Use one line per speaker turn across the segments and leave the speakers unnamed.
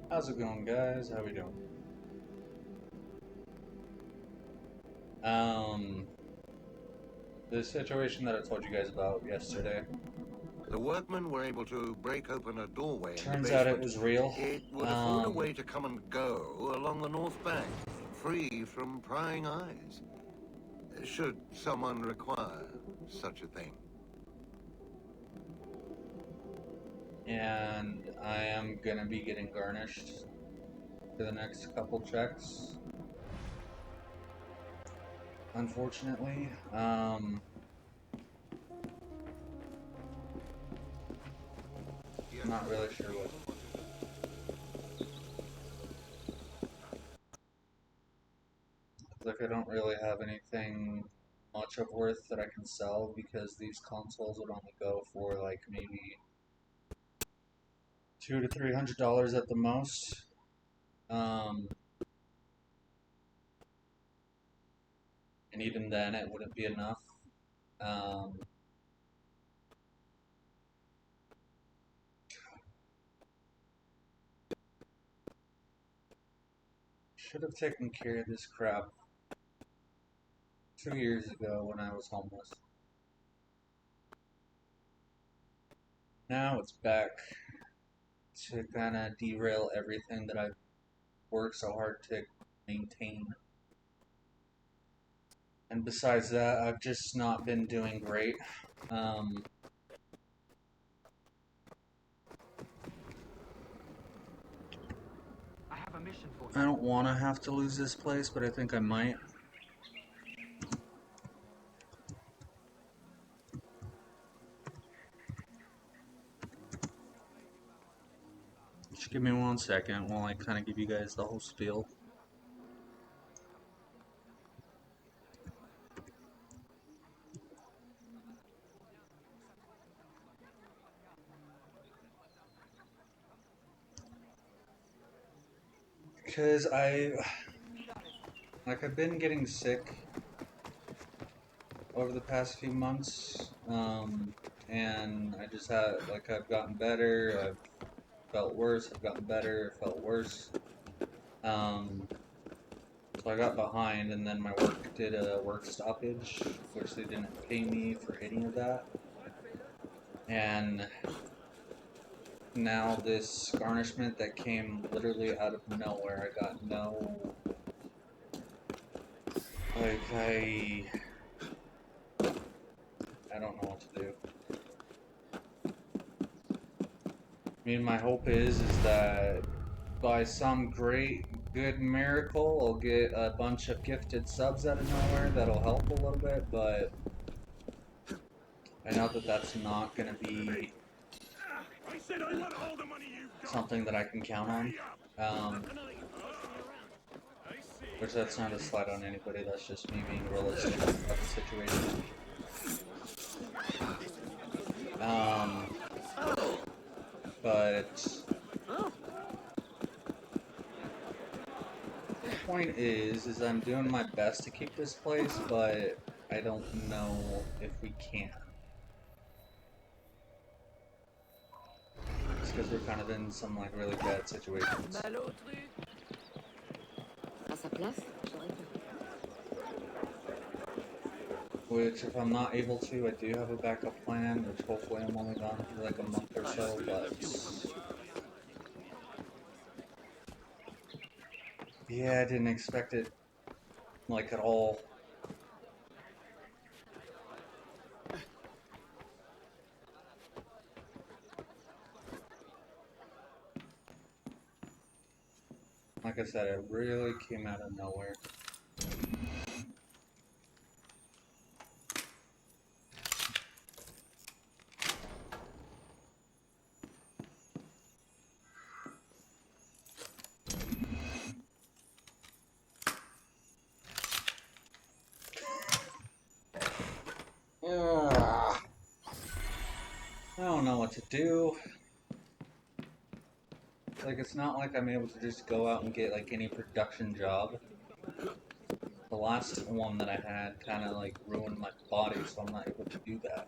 How's it going, guys? How we doing? The situation that I told you guys about yesterday.
The workmen were able to break open a doorway in the
Turns
basement.
out it was real.
It would afford a way to come and go along the north bank, free from prying eyes. Should someone require such a thing.
And I am gonna be getting garnished for the next couple checks. Unfortunately, not really sure what. Like, I don't really have anything much of worth that I can sell because these consoles would only go for like maybe $200 to $300 at the most. And even then, it wouldn't be enough. Should have taken care of this crap 2 years ago when I was homeless. Now it's back to kind of derail everything that I've worked so hard to maintain. And besides that, I've just not been doing great. I don't want to have to lose this place, but I think I might. Just give me 1 second while I kind of give you guys the whole spiel. Because I've been getting sick over the past few months, and I just had, I've gotten better, I've felt worse, I've gotten better, felt worse, so I got behind, and then my work did a work stoppage, which they didn't pay me for any of that, and now this garnishment that came literally out of nowhere, I got no, I don't know what to do. I mean, my hope is that by some great good miracle, I'll get a bunch of gifted subs out of nowhere that'll help a little bit, but I know that that's not going to be something that I can count on. Which that's not a slight on anybody, that's just me being realistic about the situation. But the point is I'm doing my best to keep this place, but I don't know if we can. It's because we're kind of in some like really bad situations. Which, if I'm not able to, I do have a backup plan, which hopefully I'm only gone for like a month or so, but yeah, I didn't expect it, like, at all. Like I said, it really came out of nowhere. Ugh. I don't know what to do. Like, it's not like I'm able to just go out and get, like, any production job. The last one that I had kind of, like, ruined my body, so I'm not able to do that.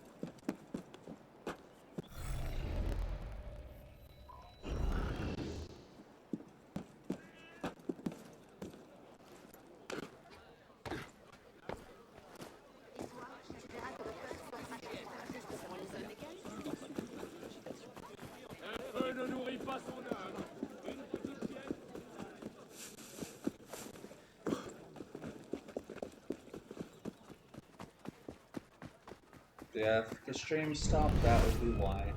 Yeah, if the stream stopped, that would be why.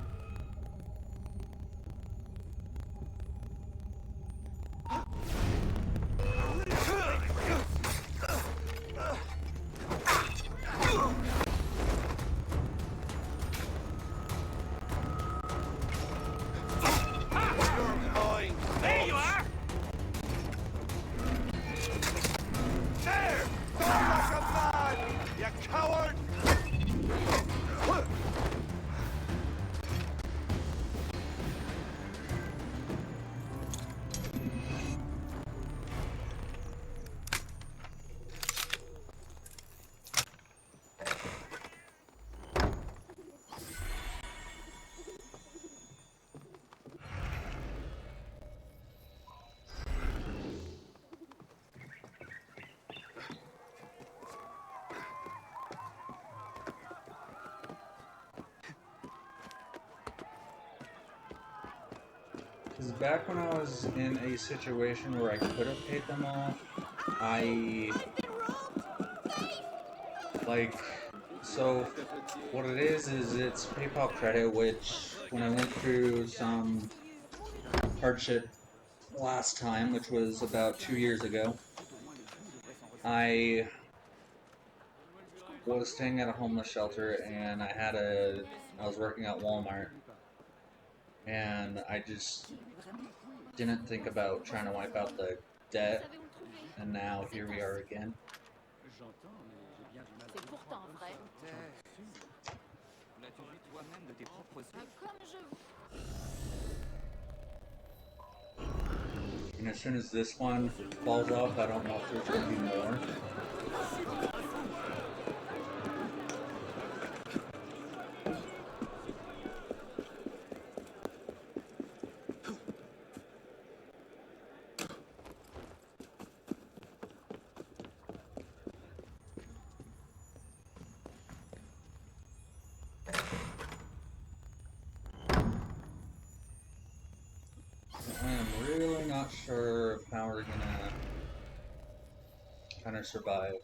There you are!
There! Die like a man! You coward!
Because back when I was in a situation where I could have paid them off, I like, so what it is it's PayPal credit, which when I went through some hardship last time, which was about 2 years ago, I was staying at a homeless shelter and I was working at Walmart and I just didn't think about trying to wipe out the debt, and now here we are again.
C'est pourtant vrai.
L'as-tu vu toi-même de tes propres yeux?
Comme je
And as soon as this one falls off, I don't know if there's going to be more. I am really not sure of how we're gonna kind of survive.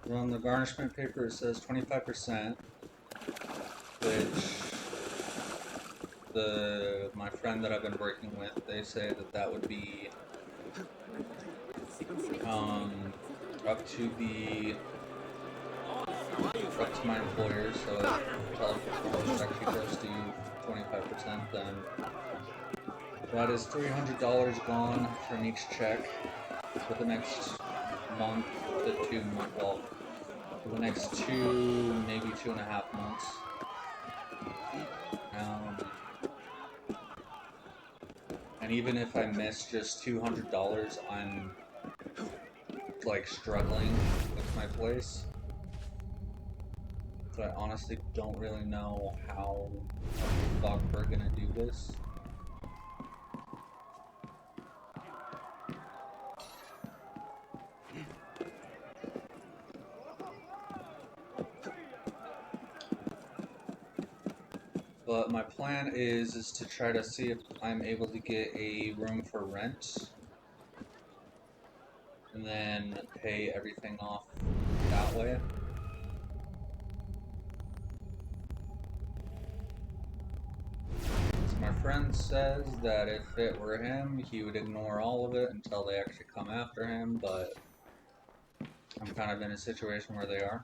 Well, on the garnishment paper it says 25%, which my friend that I've been working with, they say that would be up to the up to my employer, so if teleperformance actually goes to 25%, then that is $300 gone from each check for the next month to 2 months, well, for the next maybe 2.5 months. And even if I miss just $200, I'm like struggling with my place. So I honestly don't really know how the fuck we're gonna do this. But my plan is to try to see if I'm able to get a room for rent and then pay everything off that way. So my friend says that if it were him, he would ignore all of it until they actually come after him, but I'm kind of in a situation where they are.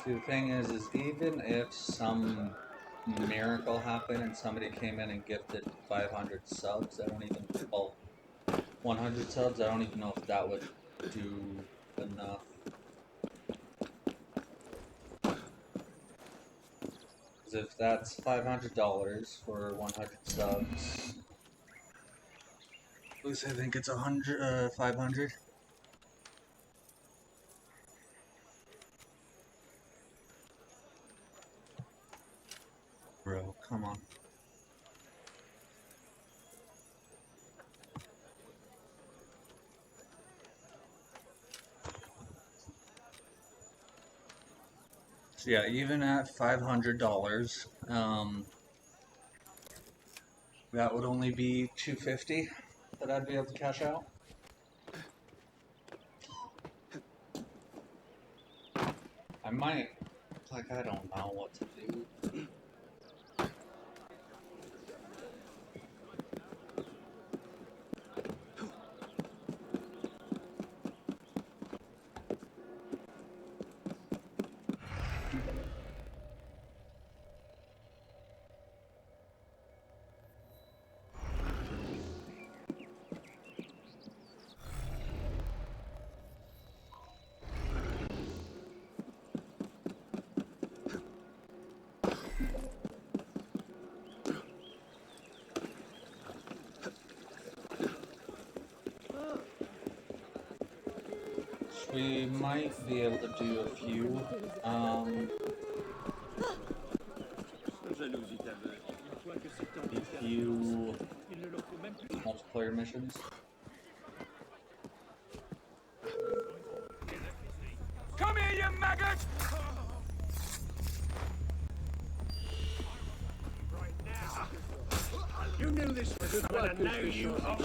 See, the thing is even if some miracle happened and somebody came in and gifted 500 subs, I don't even, well, 100 subs. I don't even know if that would do enough. Because if that's $500 for 100 subs, at least I think it's 500. Bro, come on. So yeah, even at $500, that would only be $250 that I'd be able to cash out. I might, like, I don't know what to do. We might be able to do a few, multiplayer missions.
Come here, you maggot!
You knew this was coming, and now you are.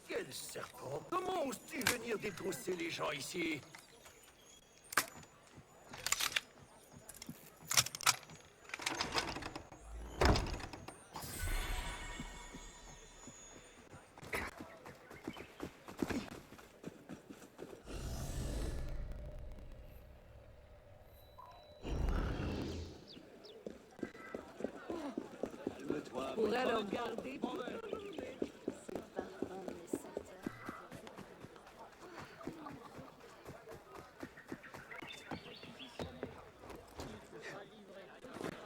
Quel serpent! Comment oses-tu venir détrousser les gens ici? Pour alors garder.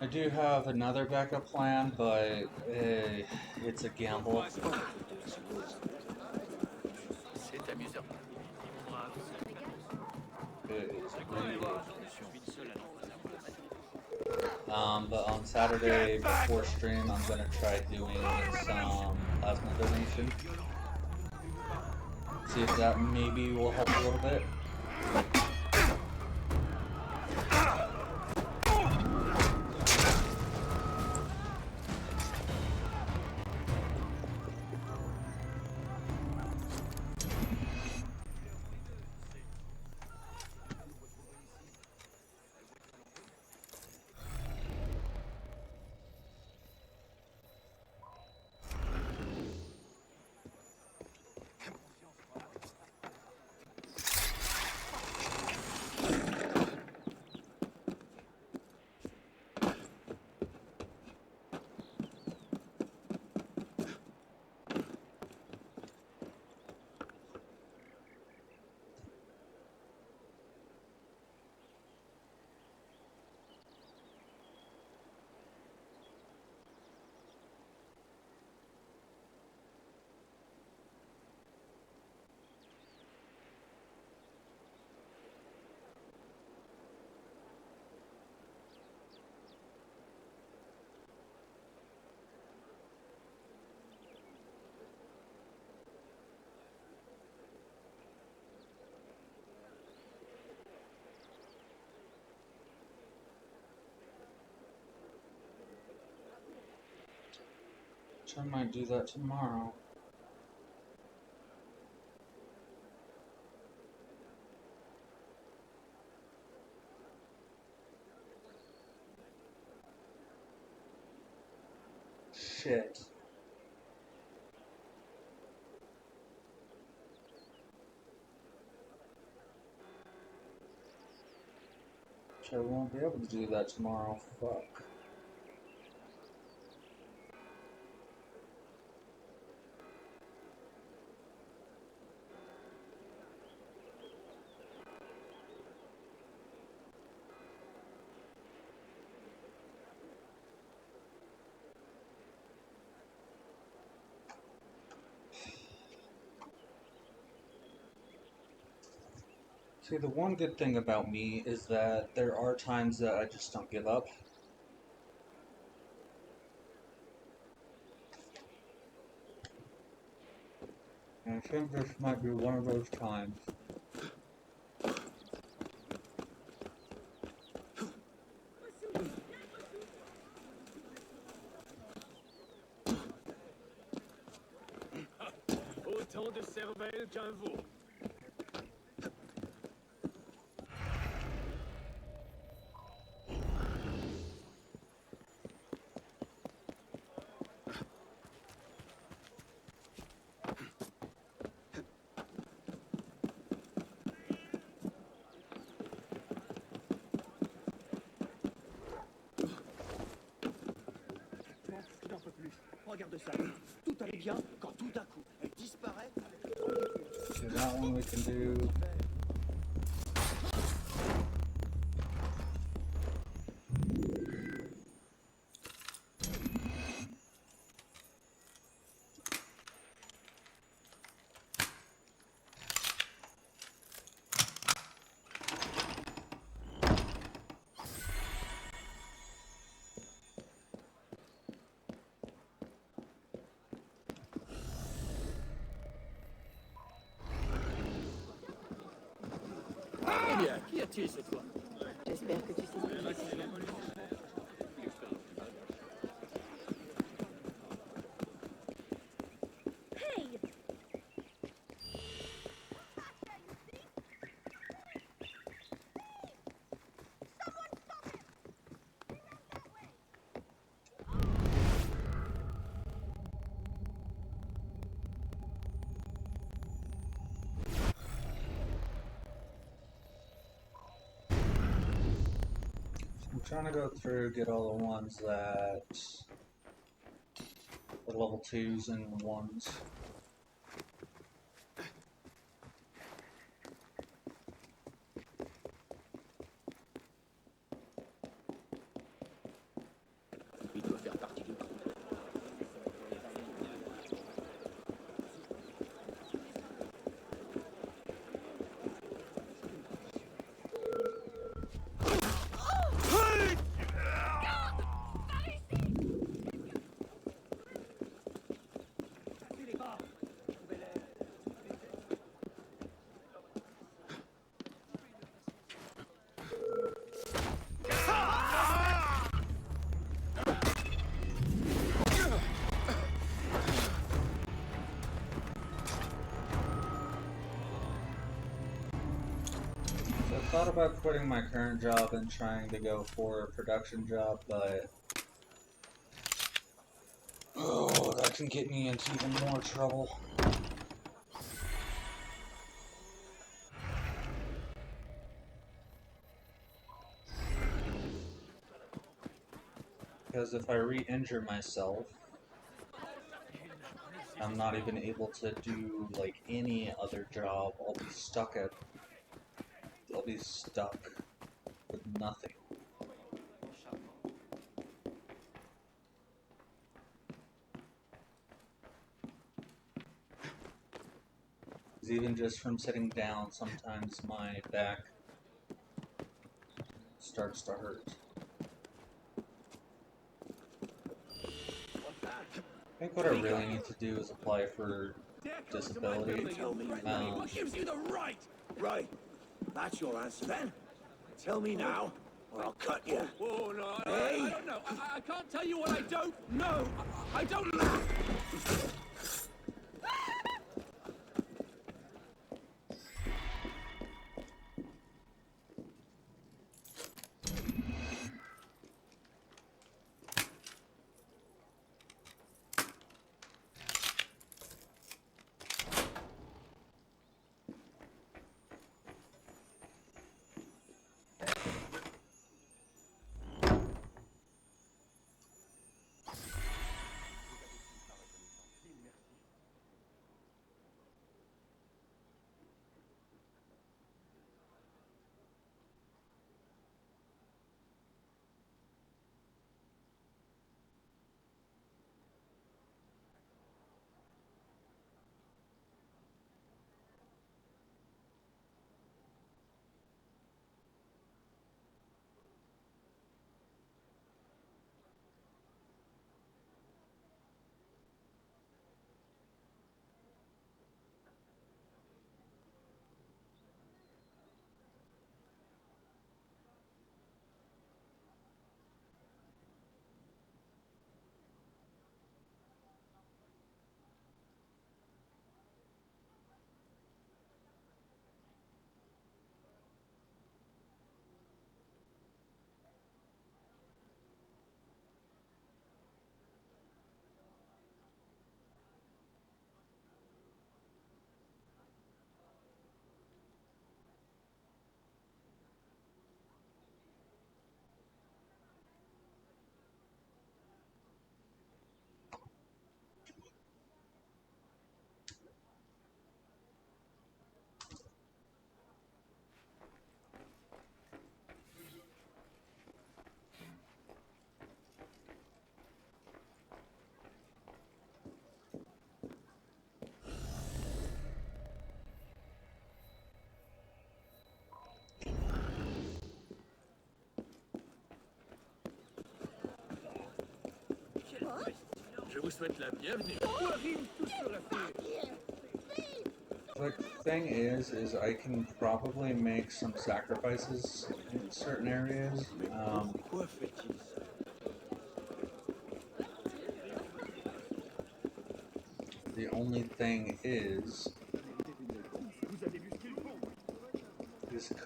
I do have another backup plan, but it's a gamble.
C'est amusant.
It is really. But on Saturday before stream, I'm gonna try doing some plasma donation. See if that maybe will help a little bit. I might do that tomorrow. Shit. Which I won't be able to do that tomorrow. Fuck. See, the one good thing about me is that there are times that I just don't give up. And I think this might be one of those times.
Autant de cervelle qu'un veau.
Je n'en peux plus. Regarde ça. Tout allait bien quand tout d'un coup, elle disparaît.
Okay, that one we can do.
Eh bien, qu'y a-t-il cette fois?
J'espère que tu sais ce qui se passe.
I'm trying to go through, get all the ones that are level 2s and 1s.
Il doit faire partie du groupe.
So I thought about quitting my current job and trying to go for a production job, but oh, that can get me into even more trouble. Because if I re-injure myself, I'm not even able to do like any other job. I'll be stuck with nothing. Because even just from sitting down, sometimes my back starts to hurt. I think what I really need to do is apply for disability.
Tell me what gives you the right? Right. That's your answer then. Tell me now, or I'll cut you.
Oh, no,
Hey?
I don't know. I can't tell you what I don't know. I don't know. vous souhaite la bienvenue.
The thing is I can probably make some sacrifices in certain areas.
Pourquoi fait-il ça?
The only thing is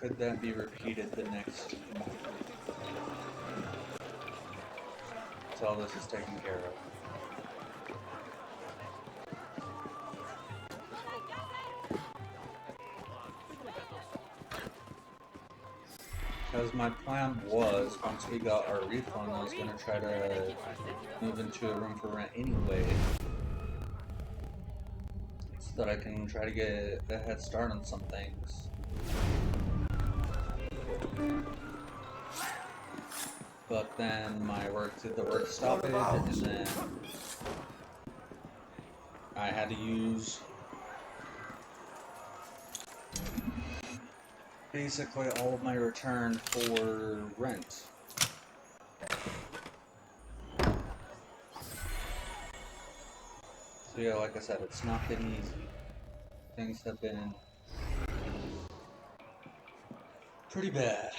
could that be repeated the next month until this is taken care of? Because my plan was, once we got our refund, I was going to try to move into a room for rent anyway, so that I can try to get a head start on some things. But then the work stopped, and then I had to use basically all of my return for rent. So yeah, like I said, it's not been easy. Things have been pretty bad.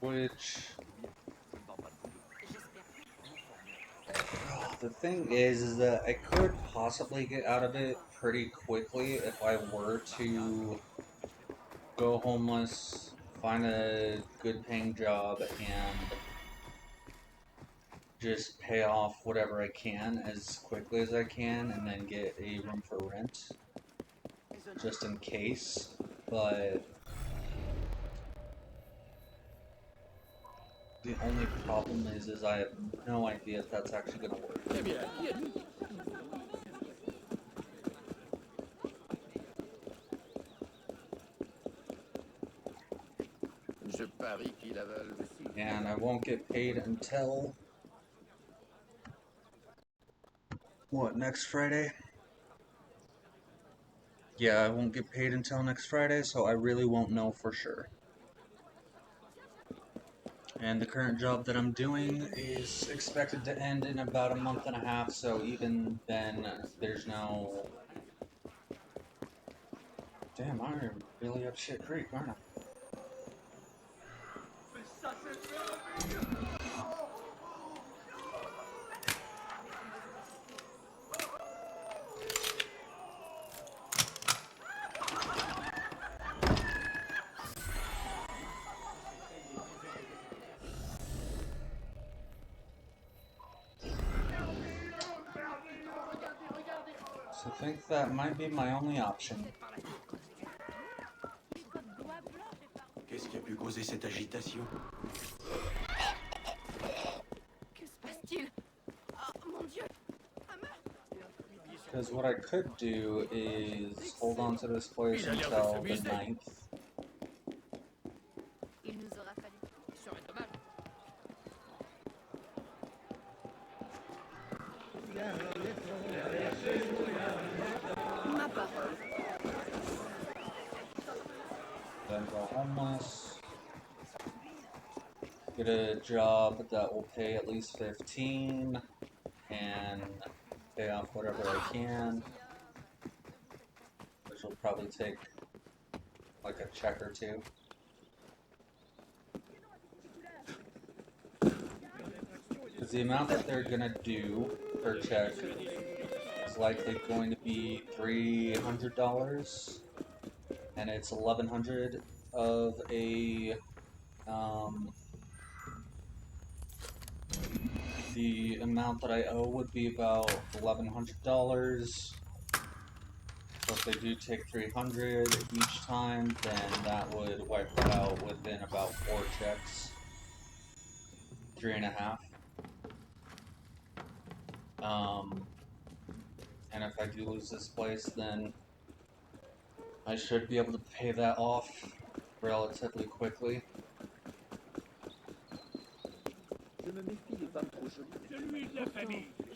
Which, the thing is that I could possibly get out of it pretty quickly if I were to go homeless, find a good paying job, and just pay off whatever I can as quickly as I can, and then get a room for rent, just in case. But the only problem is I have no idea if that's actually going to work.
Eh bien, qui êtes-vous?
Je parie qu'il avale.
And I won't get paid until, what, next Friday? Yeah, I won't get paid until next Friday, so I really won't know for sure. And the current job that I'm doing is expected to end in about a month and a half, so even then, there's no... Damn, I'm really up shit creek, aren't I? So I think that might be my only option.
Qu'est-ce qui a pu causer cette agitation?
Que se passe-t-il? Oh mon Dieu!
Because what I could do is hold on to this place until the 9th.
Il nous aura fallu. Ce serait dommage. Ma part.
Then go homeless. Get a job that will pay at least 15 and pay off whatever I can, which will probably take like a check or two. Because the amount that they're gonna do per check is likely going to be $300, and it's $1,100 of a the amount that I owe would be about $1,100. So if they do take $300 each time, then that would wipe that out within about 4 checks, 3.5. And if I do lose this place, then I should be able to pay that off relatively quickly.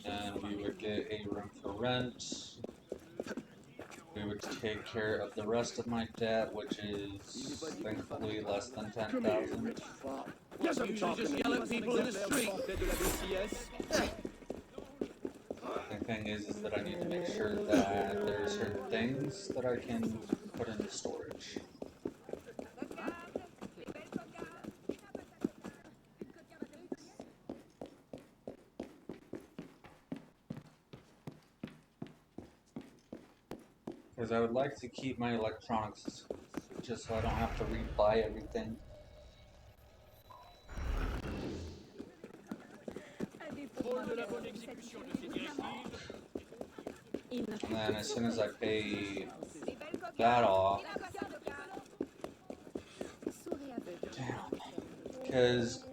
And we would get a room for rent. We would take care of the rest of my debt, which is thankfully less than 10,000.
Yes, I'm just yell at people in the street.
The thing is that I need to make sure that there are certain things that I can put into storage. Because I would like to keep my electronics just so I don't have to re-buy everything. And then as soon as I pay that off, because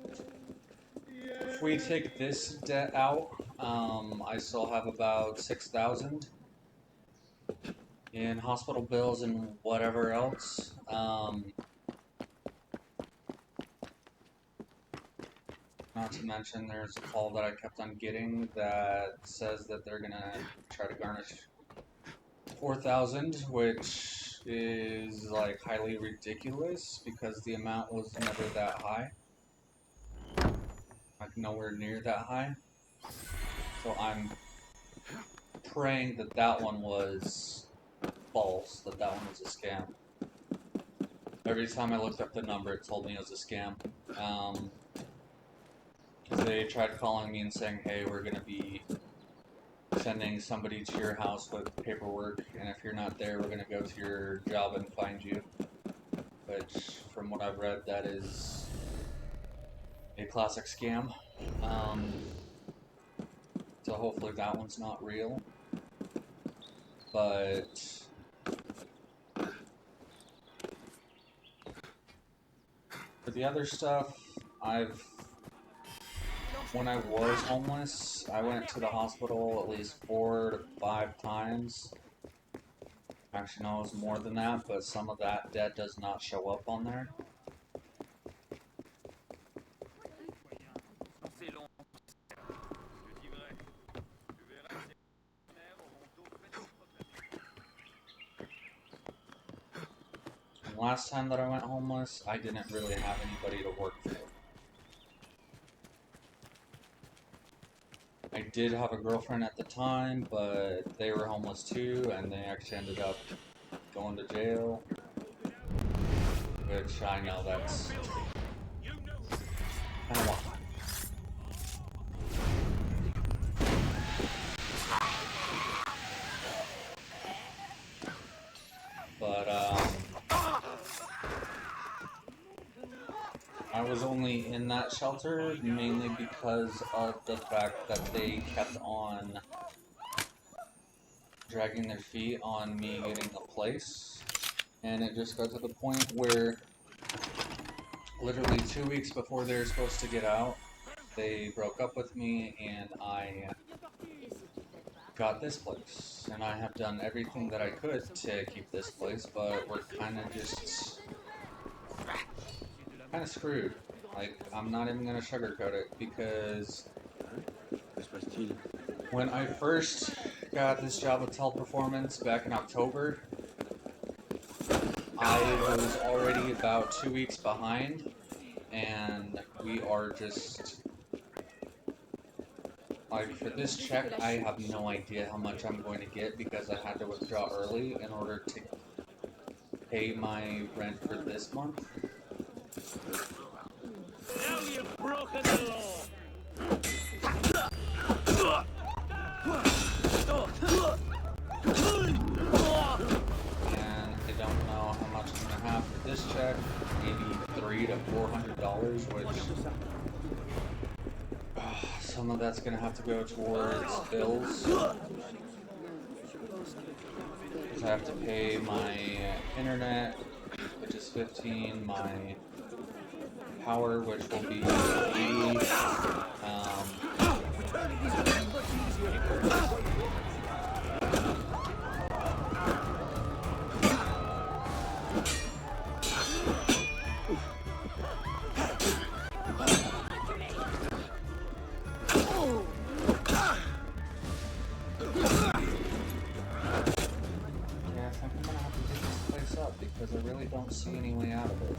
if we take this debt out, I still have about 6,000 in hospital bills and whatever else. Not to mention there's a call that I kept on getting that says that they're gonna try to garnish 4,000, which is like highly ridiculous because the amount was never that high. Like nowhere near that high. So I'm praying that that one was false, that that one was a scam. Every time I looked up the number, it told me it was a scam. Because they tried calling me and saying, hey, we're going to be sending somebody to your house with paperwork, and if you're not there, we're going to go to your job and find you. Which, from what I've read, that is a classic scam. So hopefully that one's not real. But for the other stuff, when I was homeless, I went to the hospital at least 4 to 5 times. Actually, no, it was more than that, but some of that debt does not show up on there. And last time that I went homeless, I didn't really have anybody to work for. I did have a girlfriend at the time, but they were homeless too, and they actually ended up going to jail. Which I know that's kind of wild. But I was only in that shelter mainly because of the fact that they kept on dragging their feet on me getting a place, and it just got to the point where literally 2 weeks before they were supposed to get out, they broke up with me and I got this place, and I have done everything that I could to keep this place, but we're kind of just screwed. Like, I'm not even gonna sugarcoat it, because when I first got this job with Teleperformance back in October, I was already about 2 weeks behind, and we are just, like, for this check, I have no idea how much I'm going to get because I had to withdraw early in order to pay my rent for this month.
Now you've broken the law.
And I don't know how much I'm gonna have for this check. Maybe $300 to $400, which some of that's gonna have to go towards bills. Because I have to pay my internet, which is $15, my power, which will be $80, don't see any way out of it.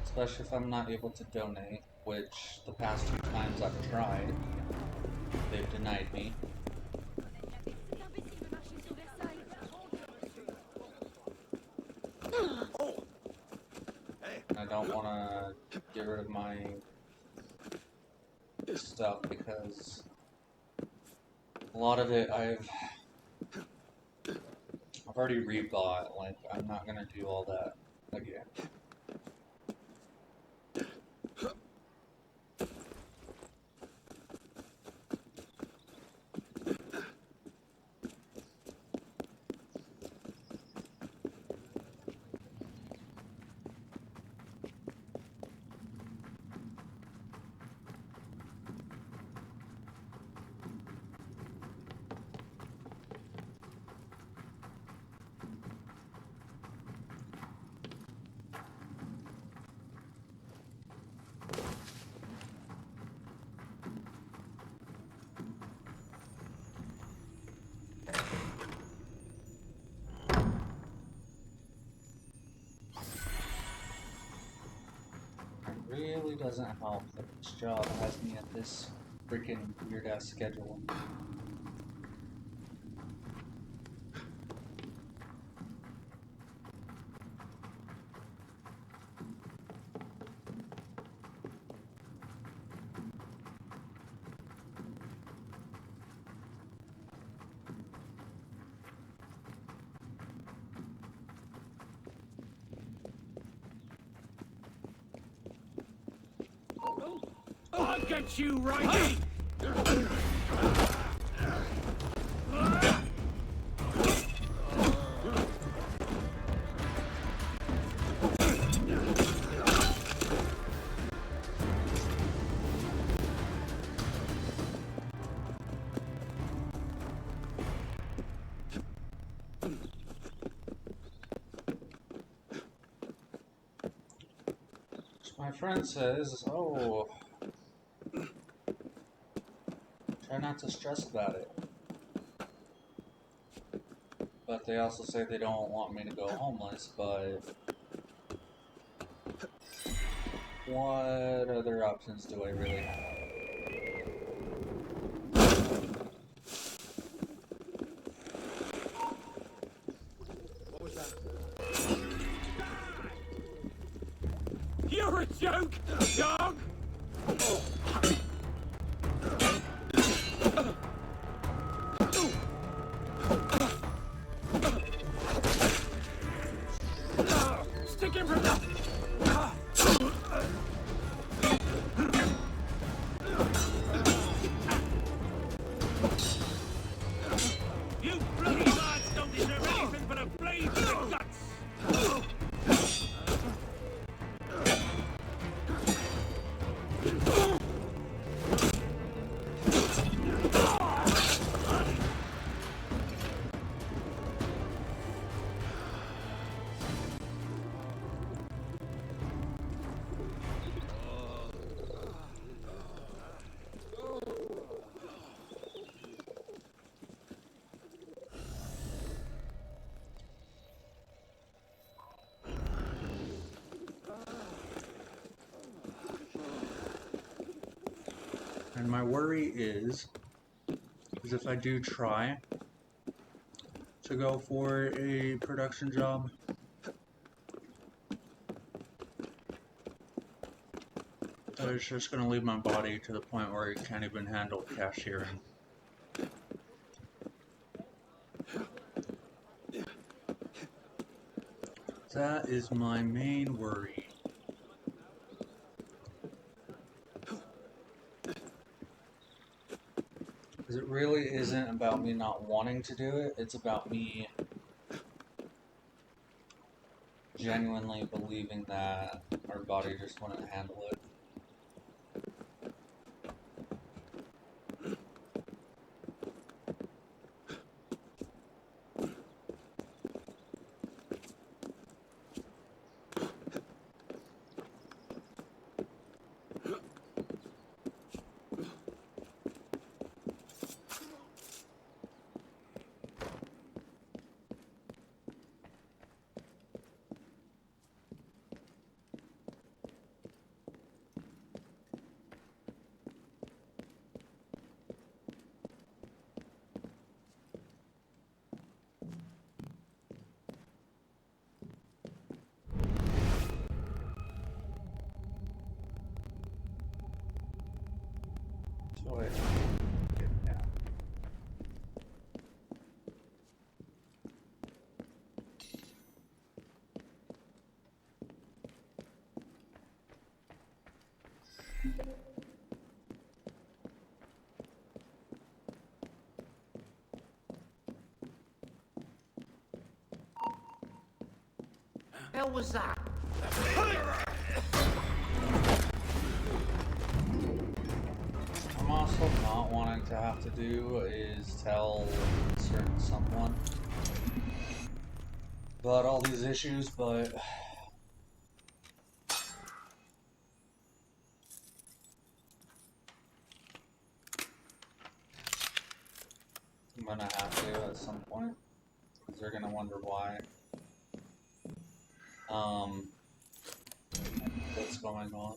Especially if I'm not able to donate, which the past 2 times I've tried, they've denied me. I don't want to get rid of my stuff because a lot of it I've already rebought. Like, I'm not gonna do all that again. It really doesn't help that this job has me at this freaking weird ass schedule.
I'll get you right!
My friend says, oh, try not to stress about it. But they also say they don't want me to go homeless, but what other options do I really have?
What was that?
You're a joke, dog! Stick him from the... You bloody lads don't deserve anything but a blade in the guts!
And my worry is if I do try to go for a production job, that it's just going to leave my body to the point where it can't even handle cashiering. That is my main worry. Because it really isn't about me not wanting to do it, it's about me genuinely believing that our body just wouldn't handle it. So wait, yeah.
Hell was that?
I'm also not wanting to have to do is tell a certain someone about all these issues, but I'm gonna have to at some point, because they're gonna wonder why. What's going on.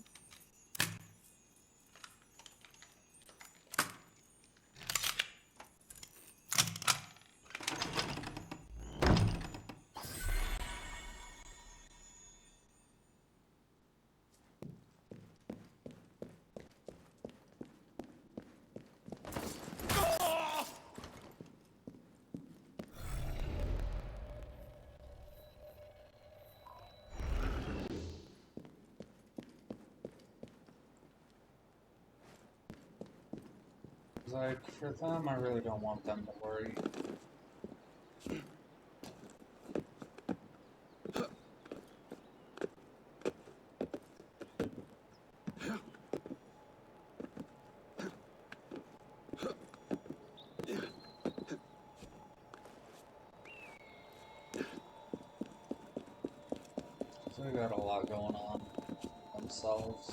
Like, for them, I really don't want them to worry. So they got a lot going on themselves.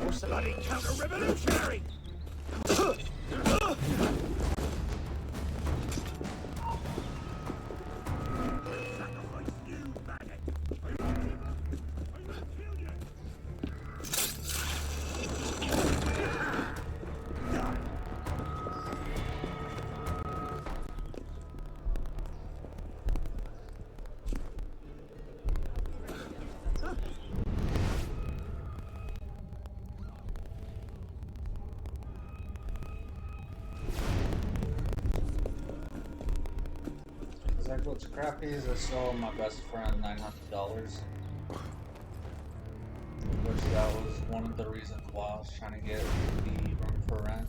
What's bloody counter-revolutionary? Sacrifice you, maggot! I will kill you!
Cause like, what's crappy is I still owe my best friend $900. Which that was one of the reasons why I was trying to get the room for rent.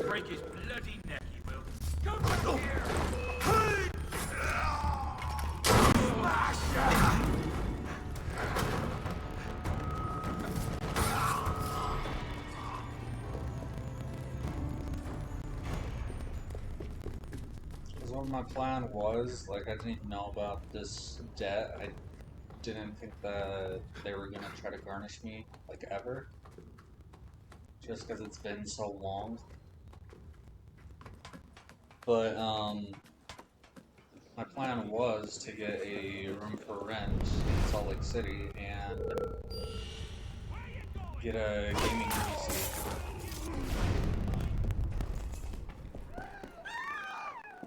Break his bloody neck, he will. Come back here!
Because what my plan was, like, I didn't even know about this debt. I didn't think that they were gonna try to garnish me, like, ever. Just because it's been so long. But, my plan was to get a room for rent in Salt Lake City and get a gaming PC.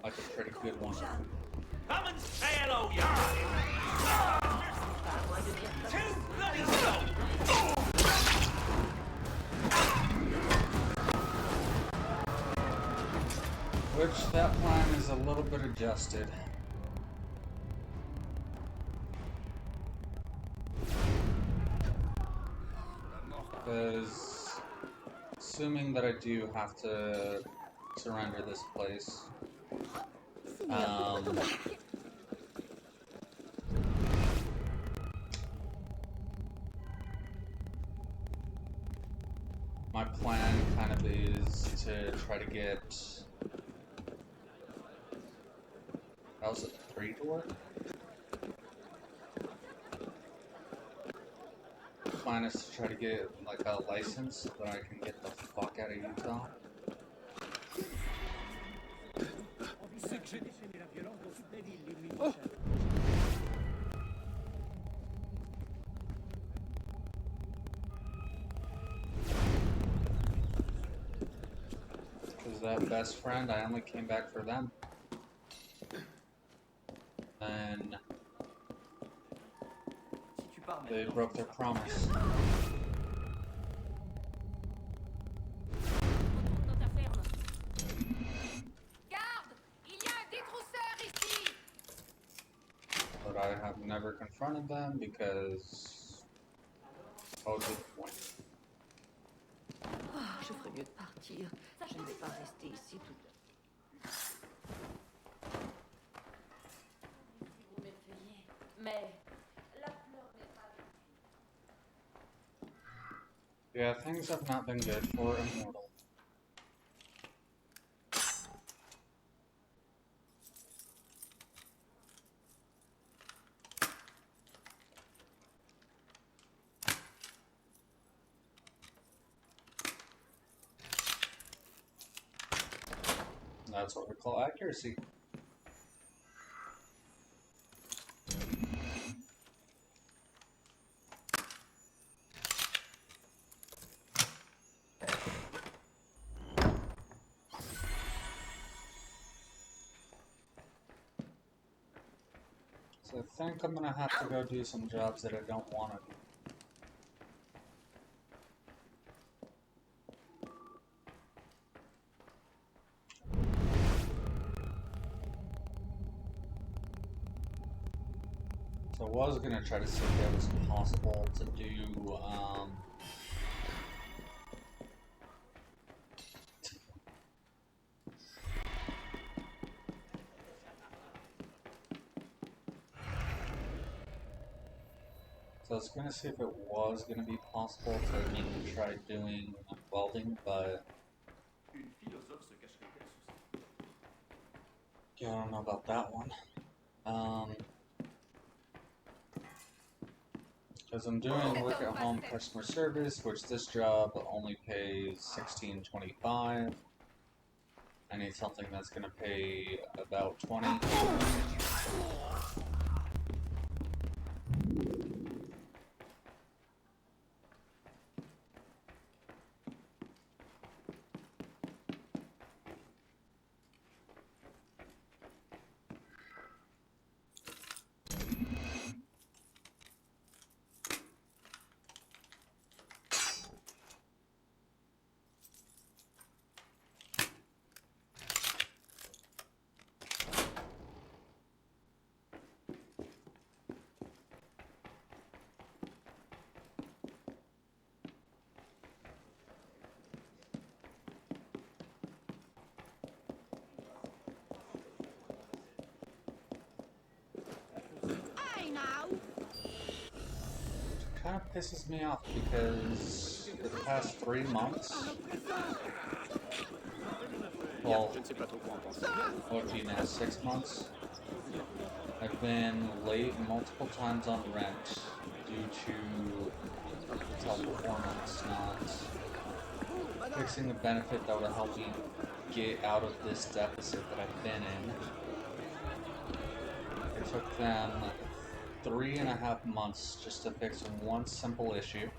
Like a pretty good one.
Come and say hello, yard! Too bloody slow!
Which that plan is a little bit adjusted. Because assuming that I do have to surrender this place, my plan kind of is to try to get. That was a 3-door? plan is to try to get like a license so that I can get the fuck out of Utah. Because that best friend, I only came back for them. And they broke their promise.
Dans ta ferme. Garde! Il y a un détrousseur ici!
But I have never confronted them because what was the point?
Oh, je ferais mieux de partir. Je ne vais pas rester ici toute la... Vous m'effrayez. Mais la fleur n'est pas...
Yeah, things have not been good for Immortal. That's what we call accuracy. So I think I'm gonna have to go do some jobs that I don't want to do. So I was gonna try to see if it was possible to do, so I was gonna see if it was gonna be possible to maybe try doing welding, but yeah, I don't know about that one. Because I'm doing work at home customer service, which this job only pays $16.25. I need something that's gonna pay about 20. Kind of pisses me off because for the past 3 months, well, looking at 6 months, I've been late multiple times on rent due to performance not fixing the benefit that would help me get out of this deficit that I've been in. It took them 3.5 months just to fix one simple issue.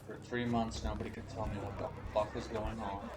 For 3 months, nobody could tell me what the fuck was going on.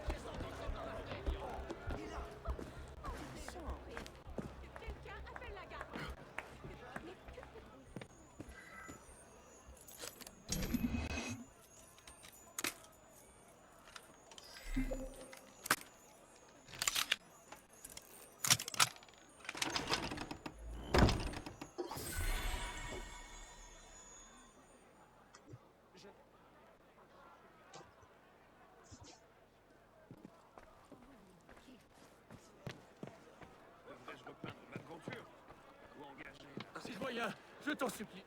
Citoyen, je t'en supplie.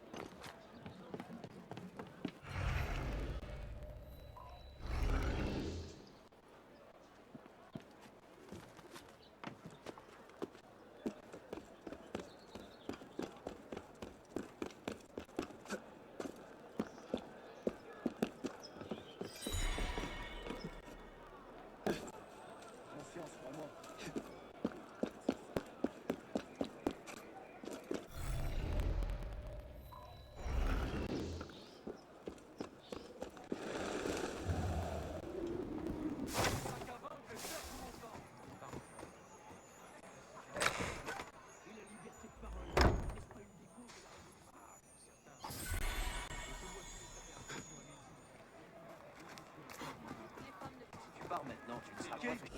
maintenant, tu ne seras pas fait.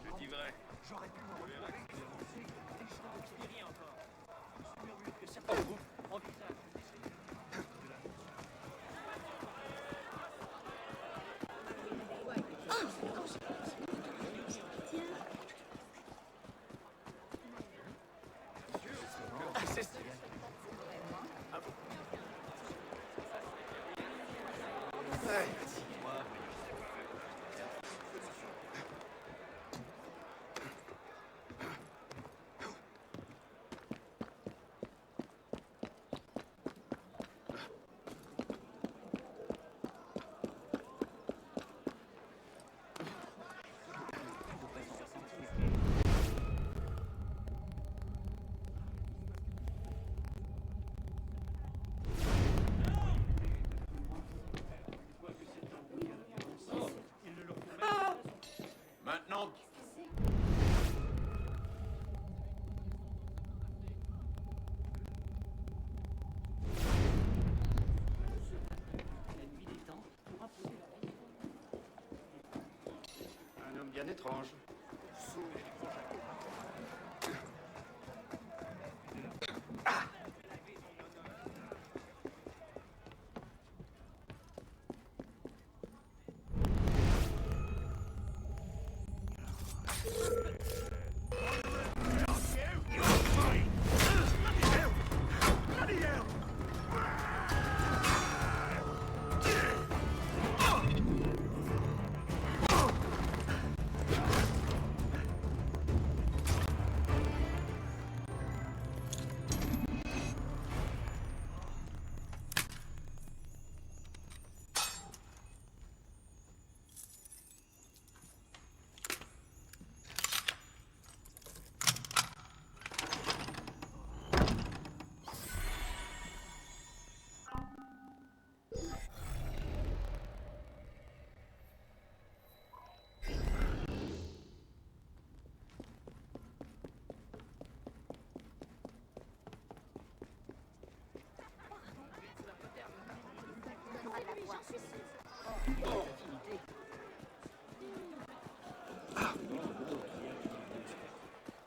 Je dis vrai.
J'aurais pu m'en retrouver. Que certains groupes envisagent. Maintenant, un homme bien étrange.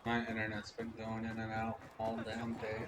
My internet's been going in and out all damn day.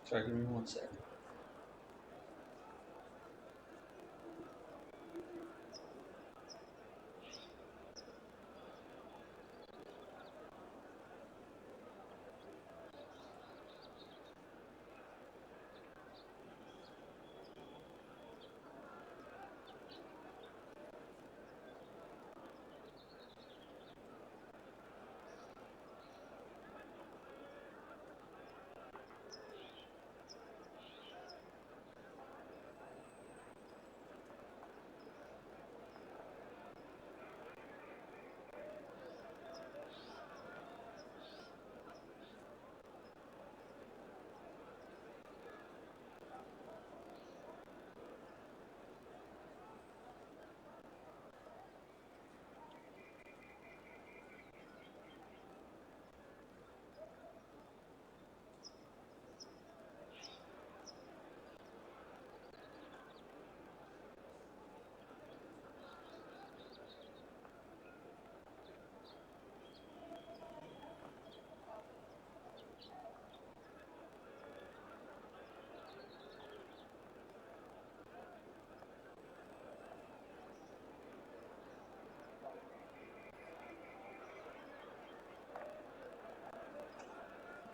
Sorry, give me one sec.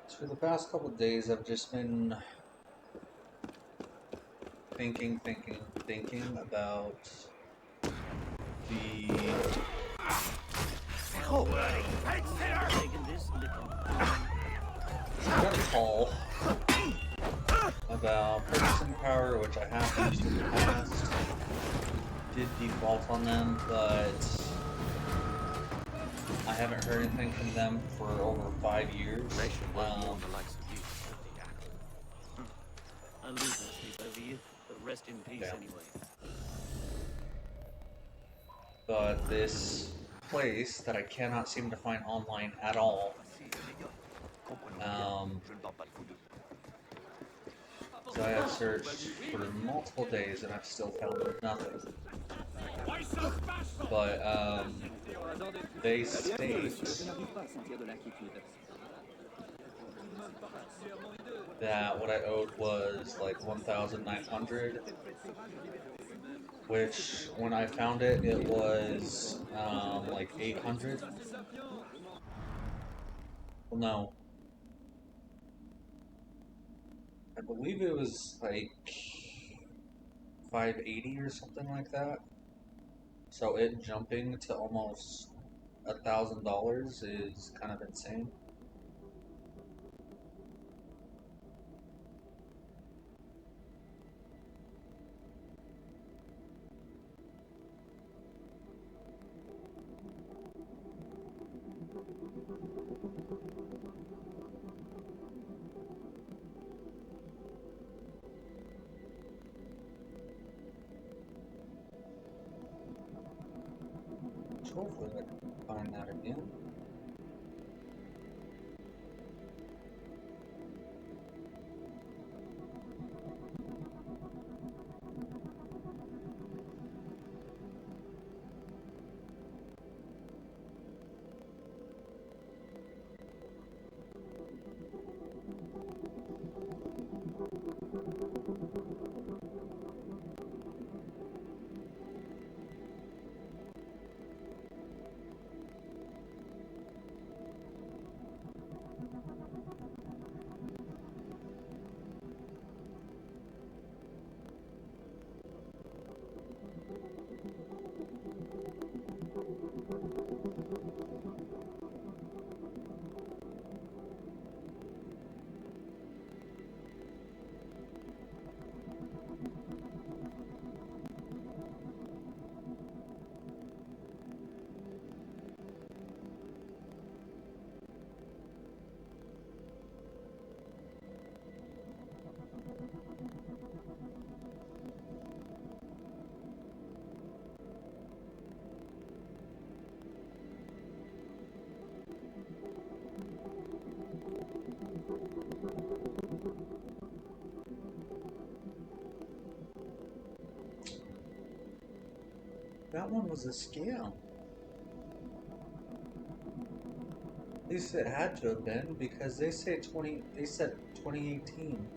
So for the past couple of days, I've just been thinking about the.
Taking this little.
I got a call about purchasing power, which I have used in the past. Did default on them, but I haven't heard anything from them for over 5 years.
The likes of you, I lose my sleep over you, but rest in peace
Yeah.
anyway.
But this place that I cannot seem to find online at all. So I have searched for multiple days and I've still found nothing.
Why so bashful?
But they state that what I owed was like 1,900, which when I found it, it was like 800. Well, no, I believe it was like 580 or something like that. So it jumping to almost $1,000 is kind of insane. Hopefully I can find that again. That one was a scam. At least it had to have been because they said 2018.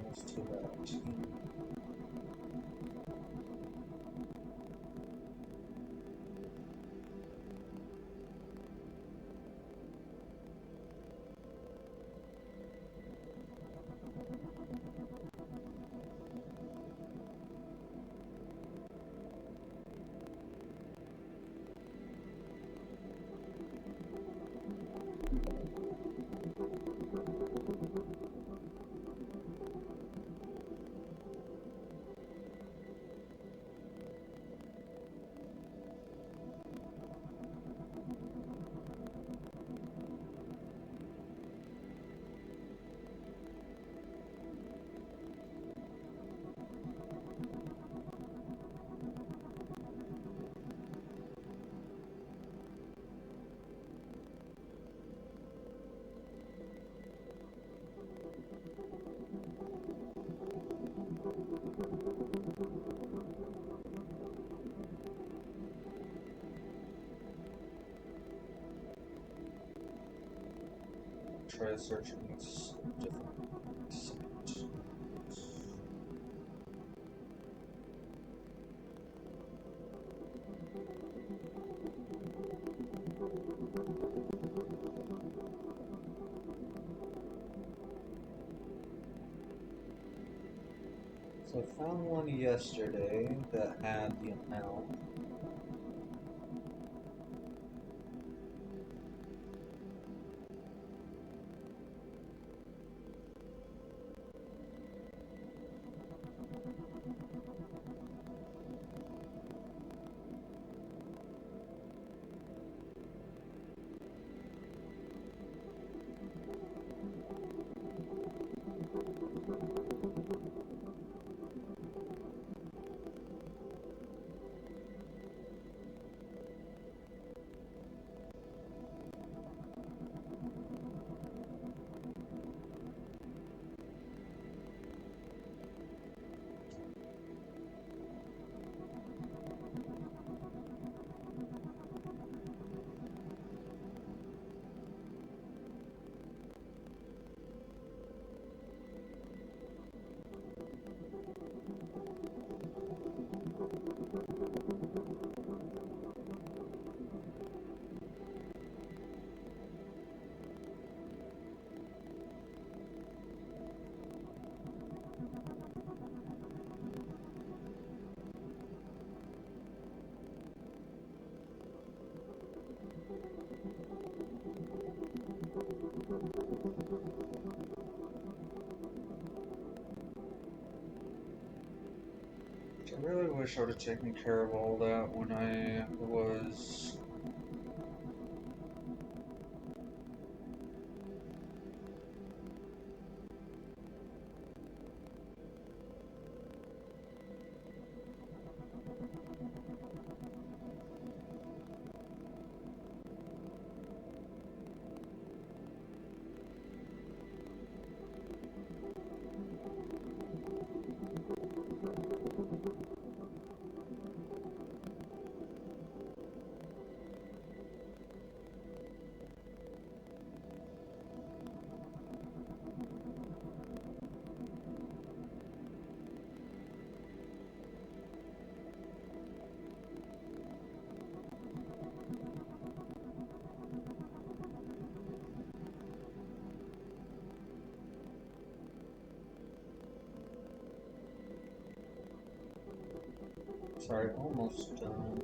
Let's do that. Try searching this different site. So I found one yesterday that had the amount. I really wish I would have taken care of all that when I was. Sorry, almost done.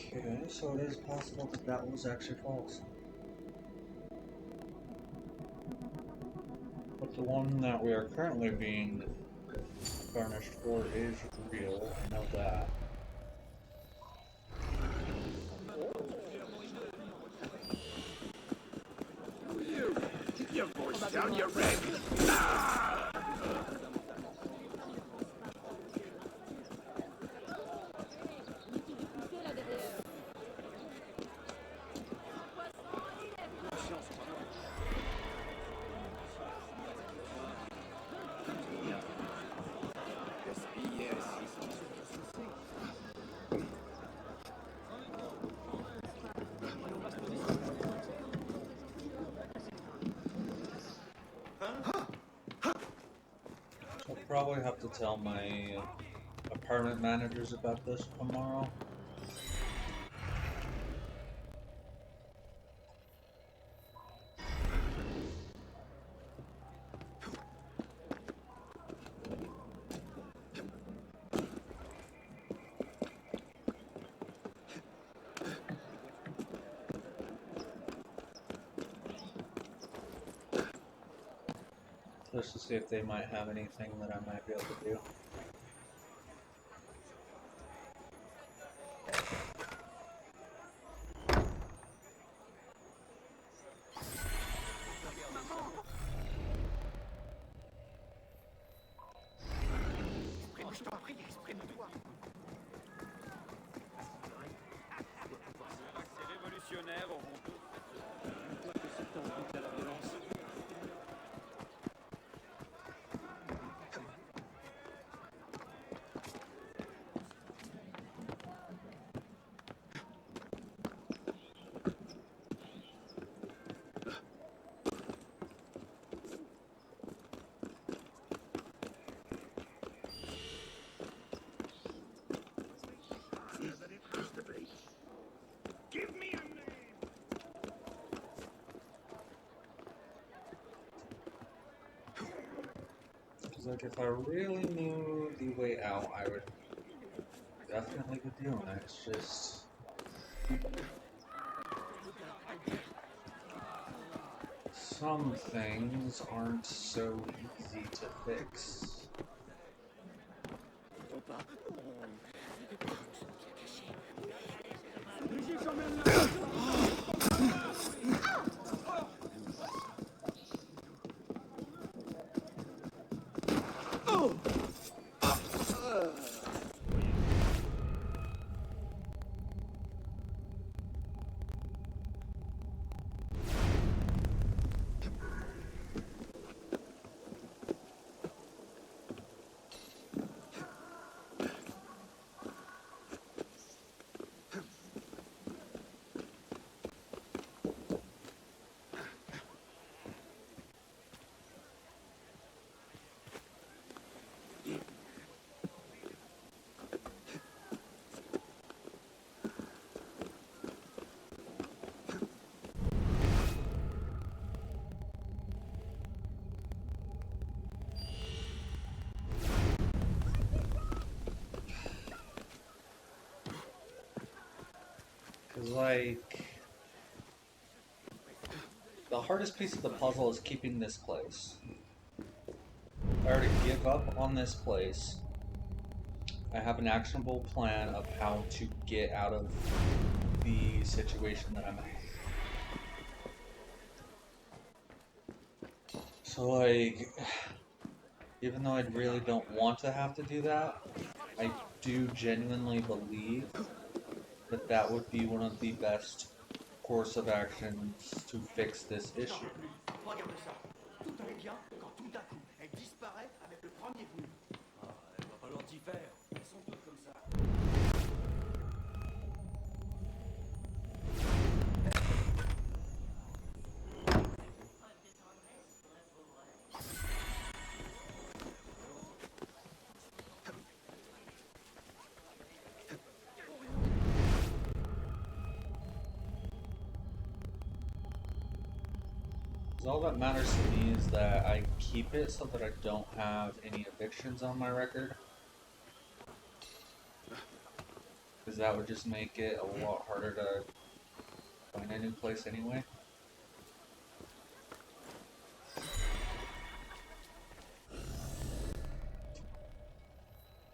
Okay, so it is possible that that was actually false. But the one that we are currently being garnished for is real, I know that.
Keep your voice down, you red!
I'll probably have to tell my apartment managers about this tomorrow. Just to see if they might have anything that I might be able to do.
Je t'en prie, exprime-toi.
Ces révolutionnaires auront tous. Que si t'as envie à la violence.
Give me a name!
Because like if I really knew the way out, I would definitely be doing it. It's just some things aren't so easy to fix. Because like the hardest piece of the puzzle is keeping this place. If I were to give up on this place, I have an actionable plan of how to get out of the situation that I'm in. So like, even though I really don't want to have to do that, I do genuinely believe that that would be one of the best course of actions to fix this issue.
Regarde ça. Tout allait bien quand tout d'un coup, elle disparaît avec le premier venu. Ah, elle va falloir t'y faire. Elles sont toutes comme ça.
All that matters to me is that I keep it so that I don't have any evictions on my record. Because because that would just make it a lot harder to find a new place anyway.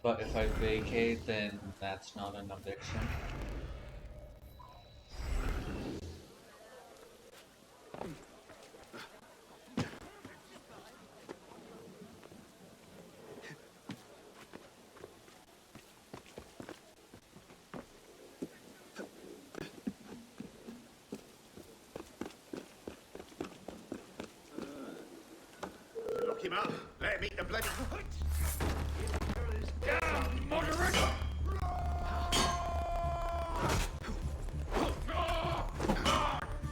But if I vacate, then that's not an eviction.
Lock him up. Let him eat the bloody... Down, moderate!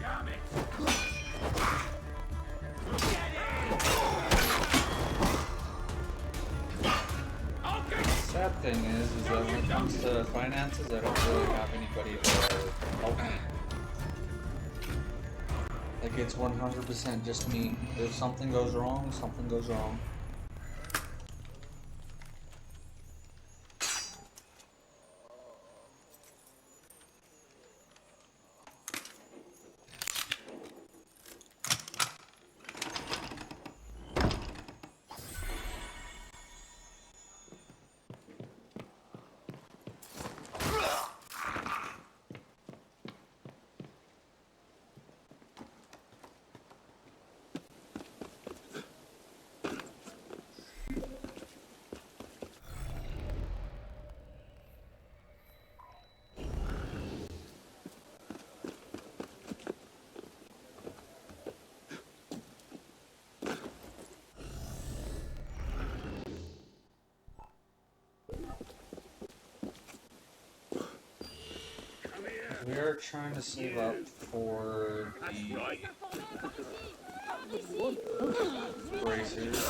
Damn it!
Sad thing is that when it comes to finances, I don't really have anybody to help me. Like, it's 100% just me. If something goes wrong, something goes wrong. We are trying to save up for the bracers.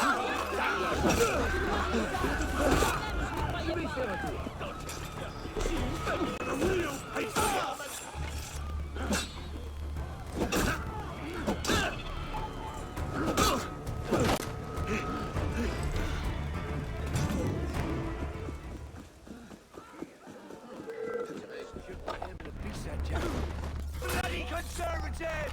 Bloody conservative!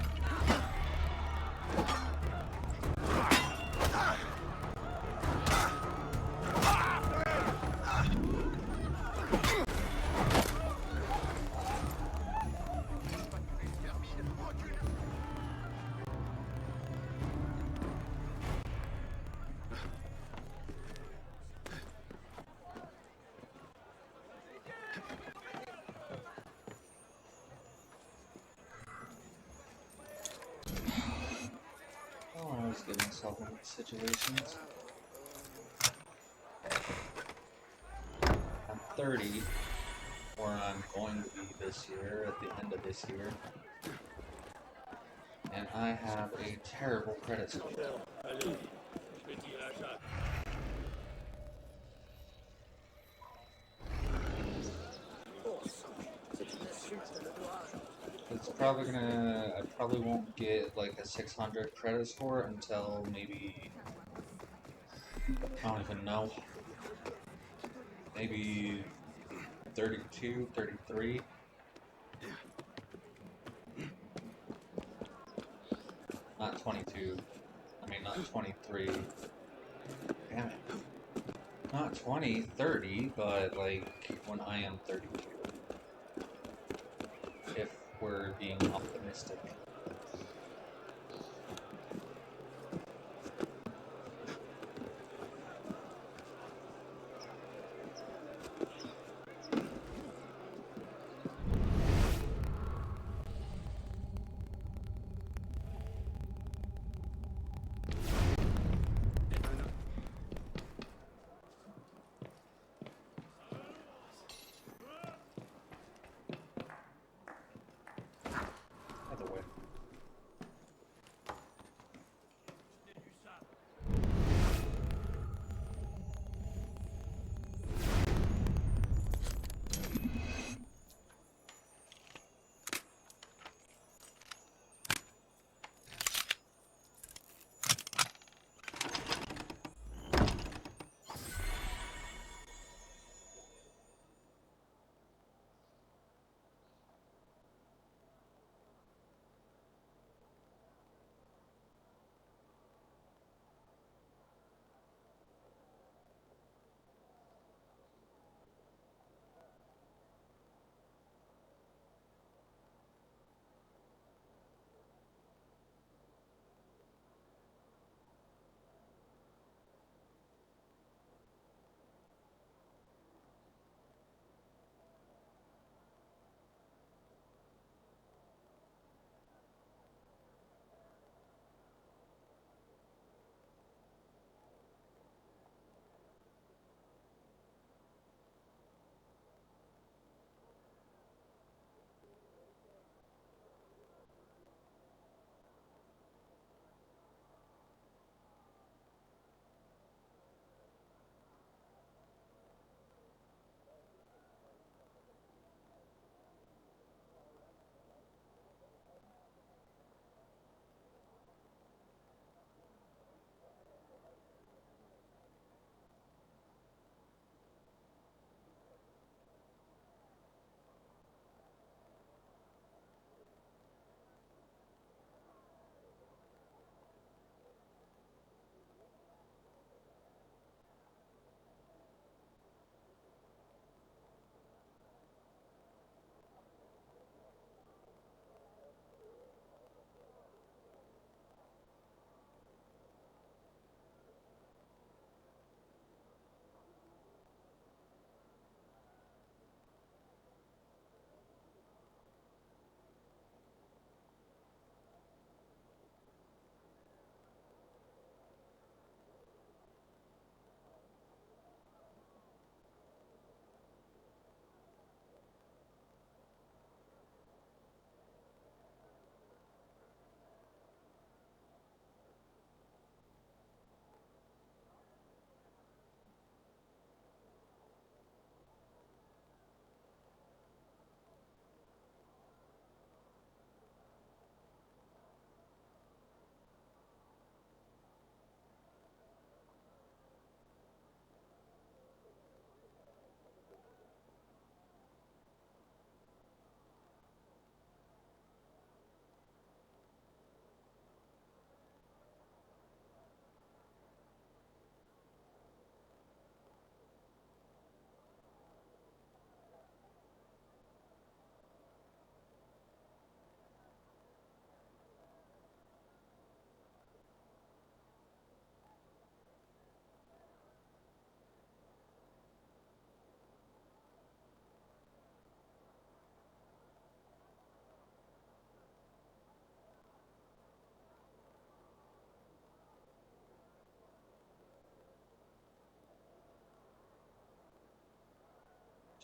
I don't always get myself in these situations. I'm 30, or I'm going to be this year, at the end of this year. And I have a terrible credit score. It's probably gonna, I probably won't get like a 600 credit score until maybe, I don't even know, maybe 32, 33. Not 22, I mean not 23, damn it. Not 20, 30, but like when I am 32. If we're being optimistic. By the way.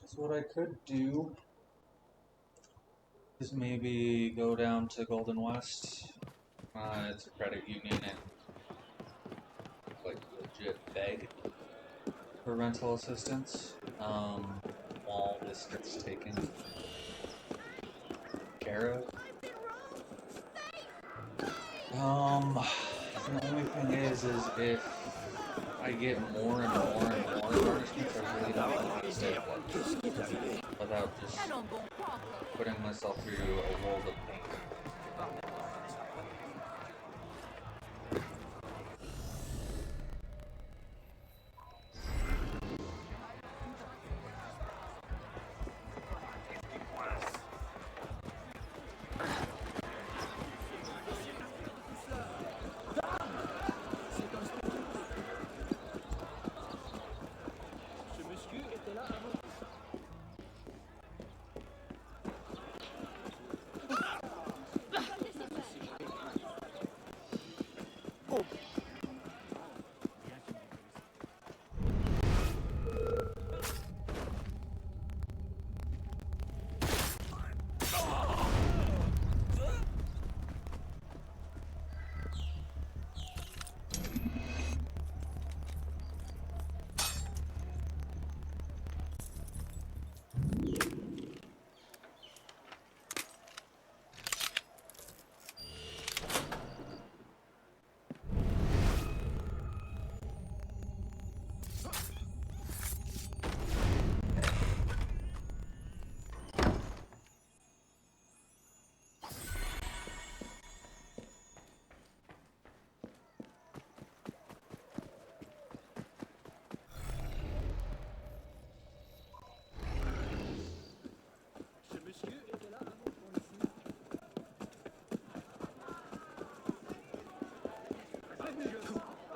So what I could do is maybe go down to Golden West. It's a credit union and like legit beg for rental assistance while this gets taken care of. The only thing is if I get more and more and more garnishments, I really don't want to stay without just
Allons bon, quoi encore?
putting myself through a world of pain.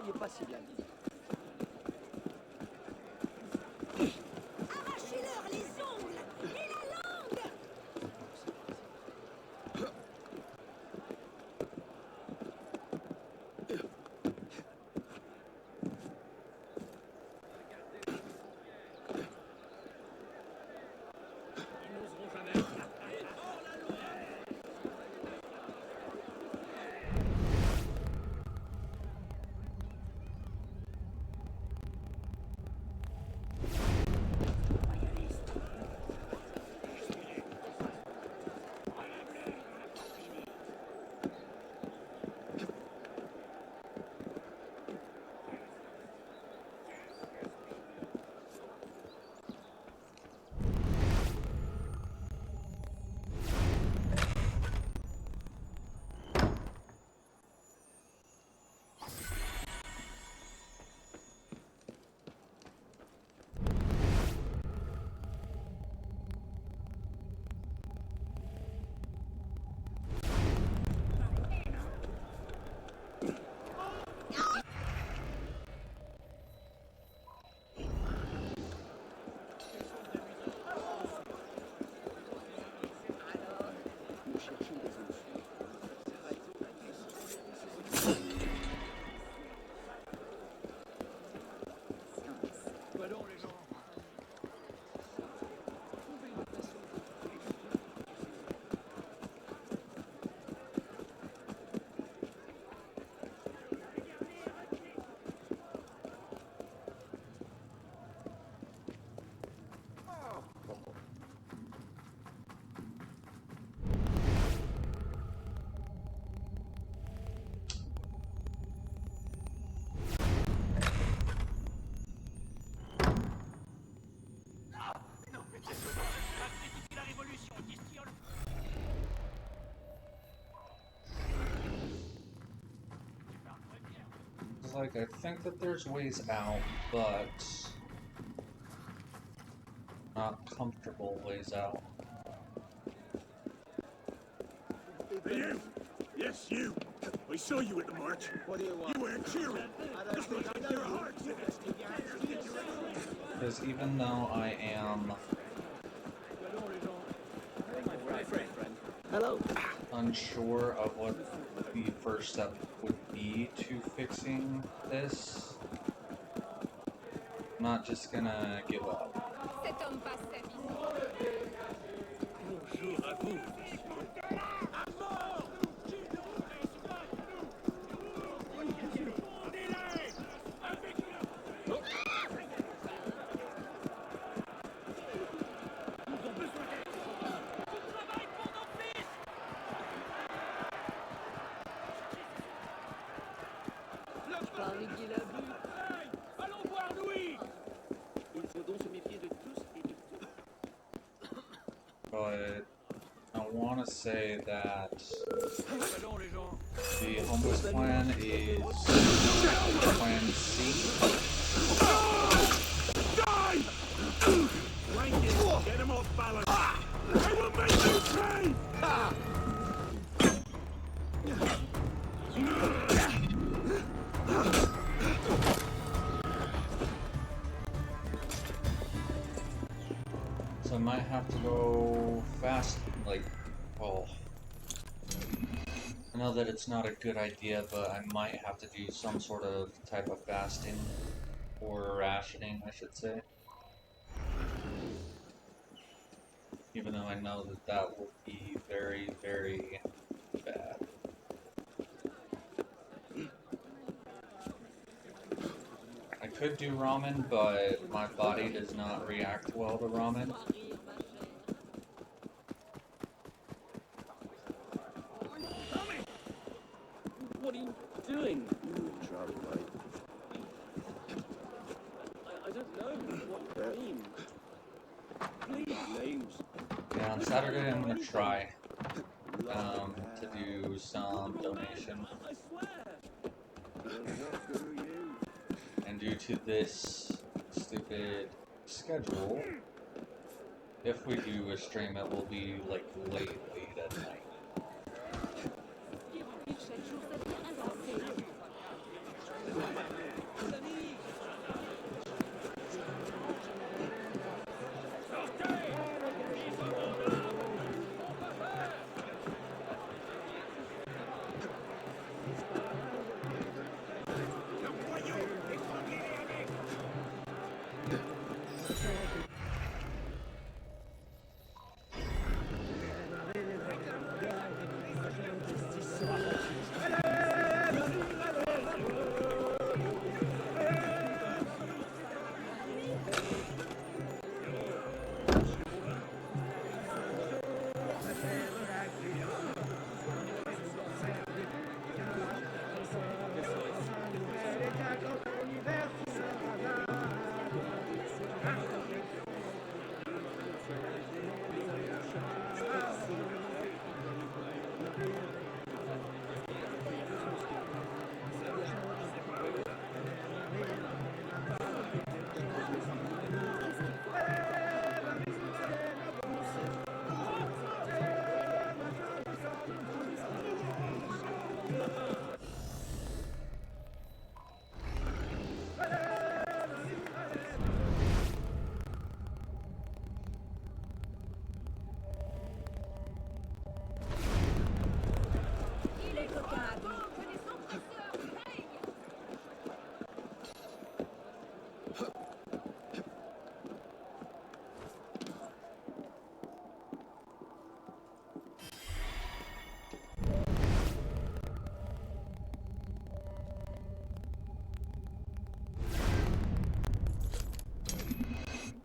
Il est pas si bien dit.
Arrachez-leur les ongles et la langue!
Like, I think that there's ways out, but not comfortable ways out.
Hey, you! Yes, you! We saw you at the march.
What do you want?
You weren't cheering. Just look at your hearts.
Because even though I am
Hello.
unsure of what the first step would be to fixing this, I'm not just gonna give up.
Cet homme passe sa vie.
Bonjour à vous. À mort! Prenez-les! Avec la... Ils ont besoin d'aide. Du travail pour nos fils! Le pavé qui l'a bu. Hey, allons voir Louis! Il faut donc se méfier de tous et de tout.
But I want to say that
Allons les gens.
the homeless plan is Plan C.
Die! Rankin, get him off balance. I will make you pay!
So I might have to go fast, like, oh. I know that it's not a good idea, but I might have to do some sort of type of fasting, or rationing, I should say. Even though I know that that will be very, very bad. I could do ramen, but my body does not react well to ramen.
What are you doing? I don't know what you mean. Please, names.
Yeah, on Saturday I'm gonna try to do some donation.
I swear.
And due to this stupid schedule, if we do a stream, it will be like late at night.
Chaque jour, ça devient insensé.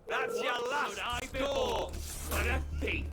That's your last score! What a thief!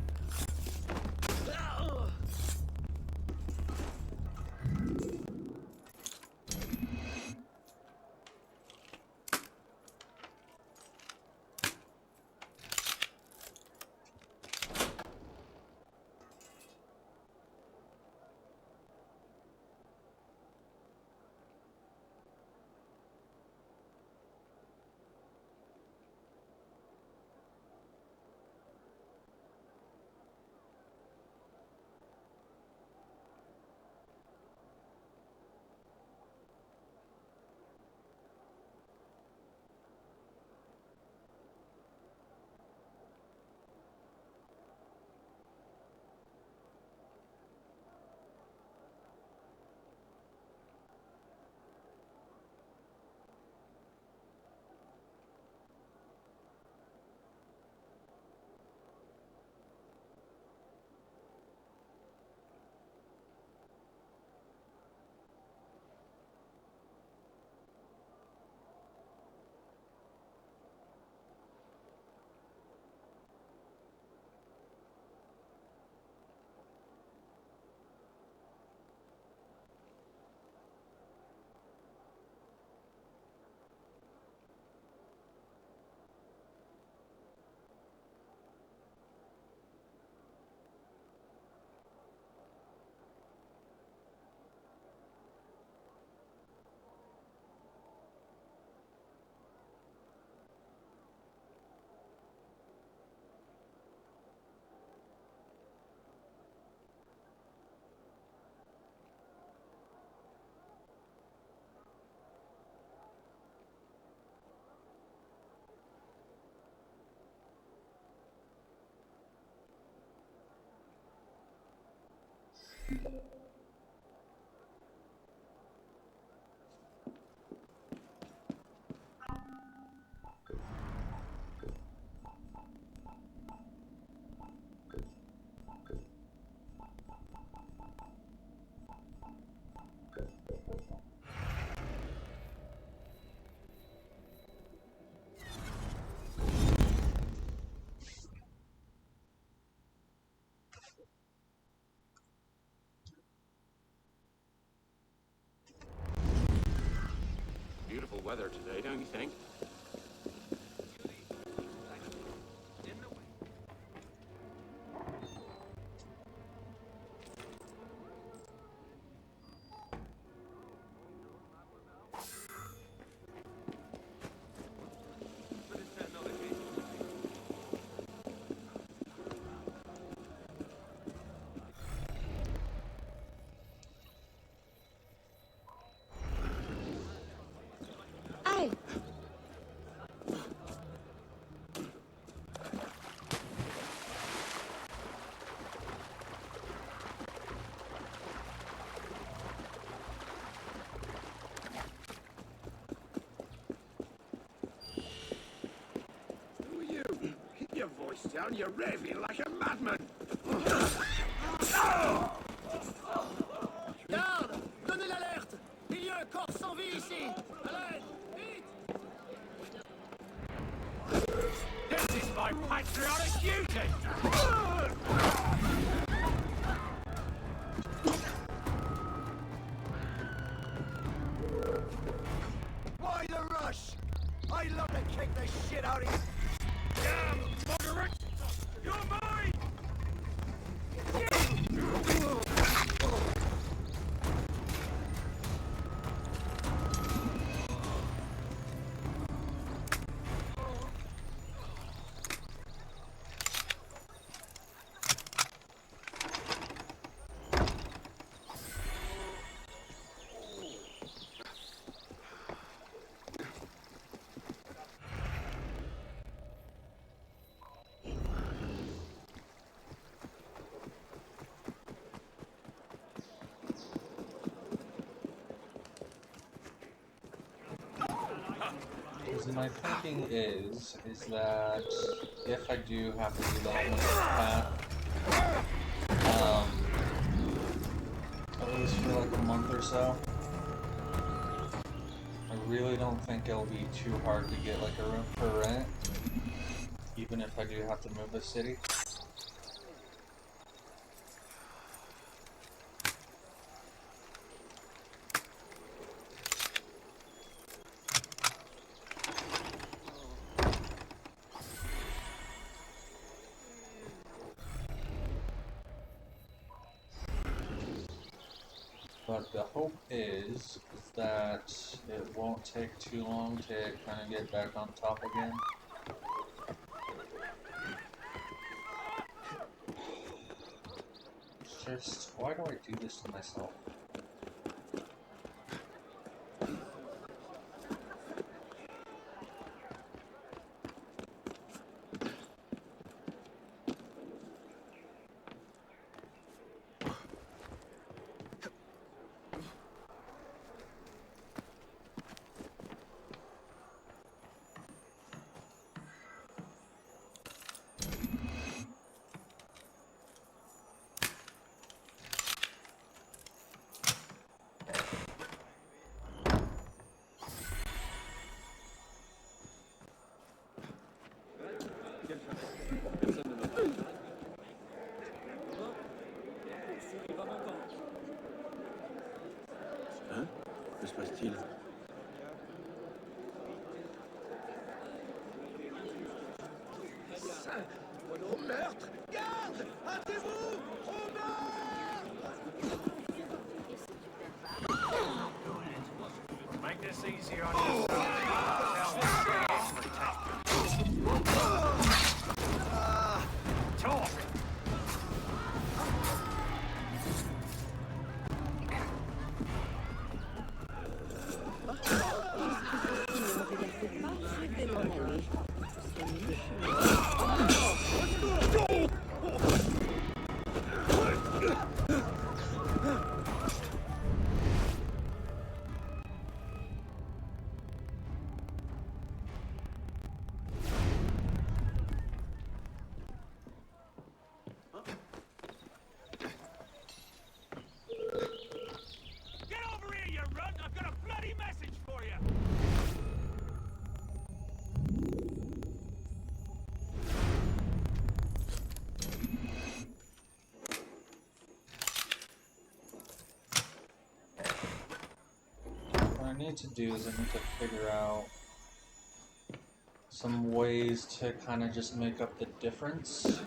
Beautiful weather today, don't you think?
Hey!
Who are you? Keep your voice down, you're raving like a madman!
Garde! Donnez l'alerte! Il y a un corps sans vie ici! À l'aide! Vite!
This is my patriotic duty!
Why the rush? I love to kick the shit out of you!
Damn moderate! You're mine!
So my thinking is that if I do have to do the homeless path, at least for like a month or so, I really don't think it'll be too hard to get like a room for rent, even if I do have to move the city. But the hope is that it won't take too long to kind of get back on top again. It's just, why do I do this to myself?
Hein? Que se passe-t-il?
Au meurtre! Garde! Hâtez-vous! Au meurtre!
Make this easier on yourself. Talk!
I need to do is I need to figure out some ways to kind of just make up the difference.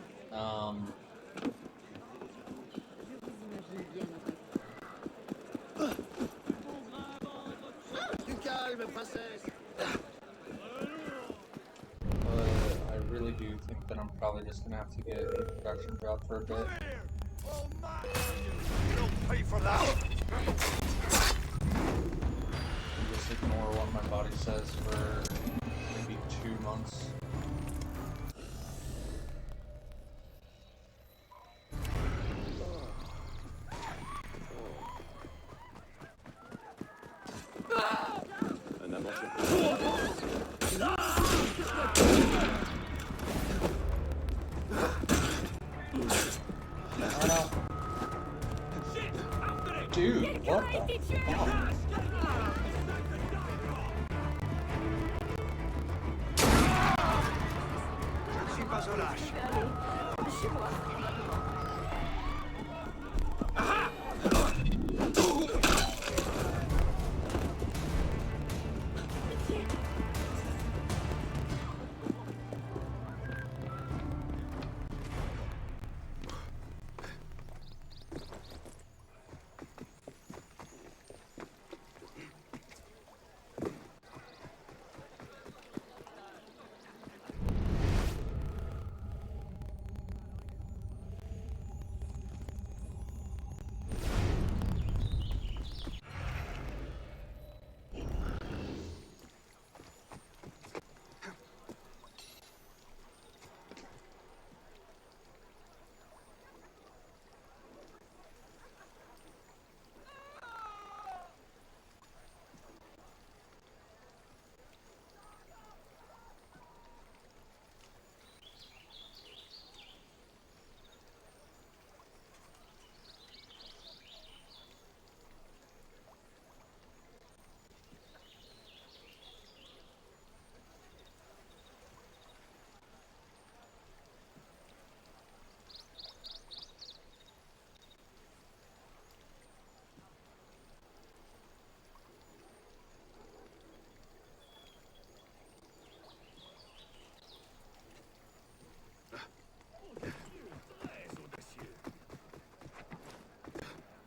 Du calme, princesse.
But I really do think that I'm probably just gonna have to get a production job for a bit.
Oh, man! You'll pay for that!
And just ignore what my body says for maybe 2 months. Arno. Dude, what the fuck?
Je ne suis pas au lâche.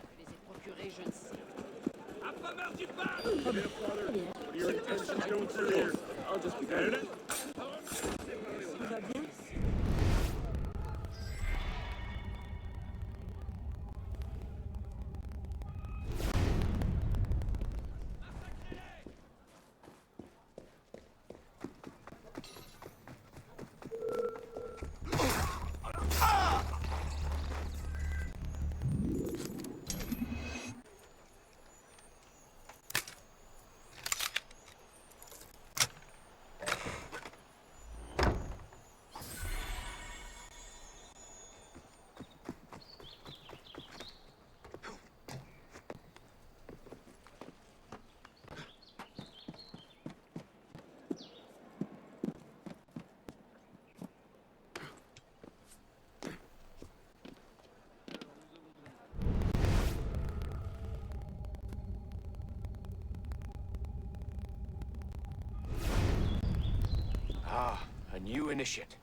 Je les ai procurés, je ne sais.
Ah, a new initiate.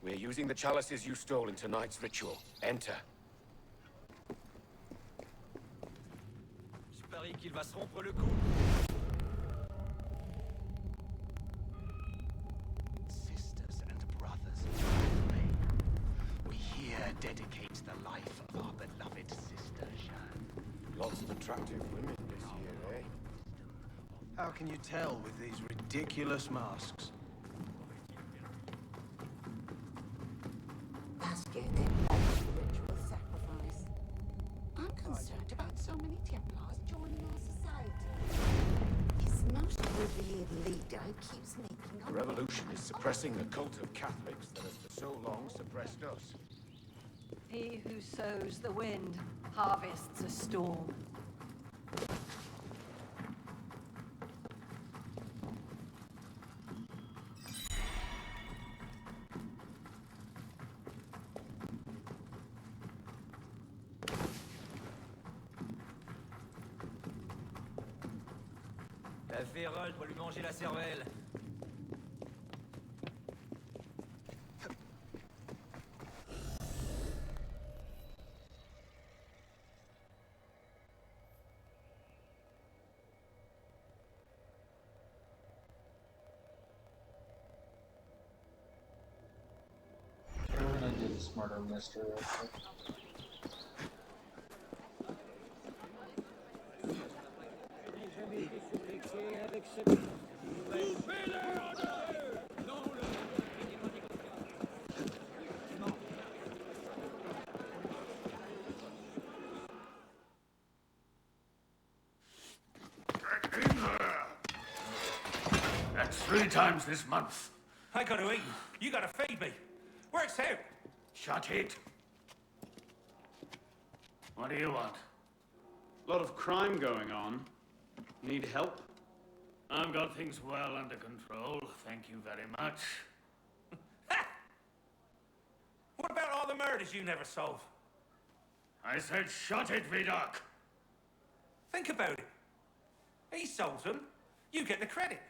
We're using the chalices you stole in tonight's ritual. Enter.
Je parie qu'il va se rompre le cou.
Sisters and brothers, we here dedicate the life of our beloved sister Jeanne.
Lots of attractive women this year, eh?
How can you tell with these ridiculous masks?
Basket of ritual sacrifice. I'm concerned about so many Templars joining our society. His most revered leader keeps making
The
up.
revolution is suppressing the cult of Catholics that has for so long suppressed us.
He who sows the wind harvests a storm.
La vérole doit lui manger la cervelle.
We're gonna do this murder mystery real quick.
That's 3 times this month.
I gotta eat. You gotta feed me. Works out.
Shut it. What do you want?
A lot of crime going on. Need help?
I've got things well under control, thank you very much.
What about all the murders you never solve?
I said shut it, Vidocq!
Think about it. He solves them. You get the credit.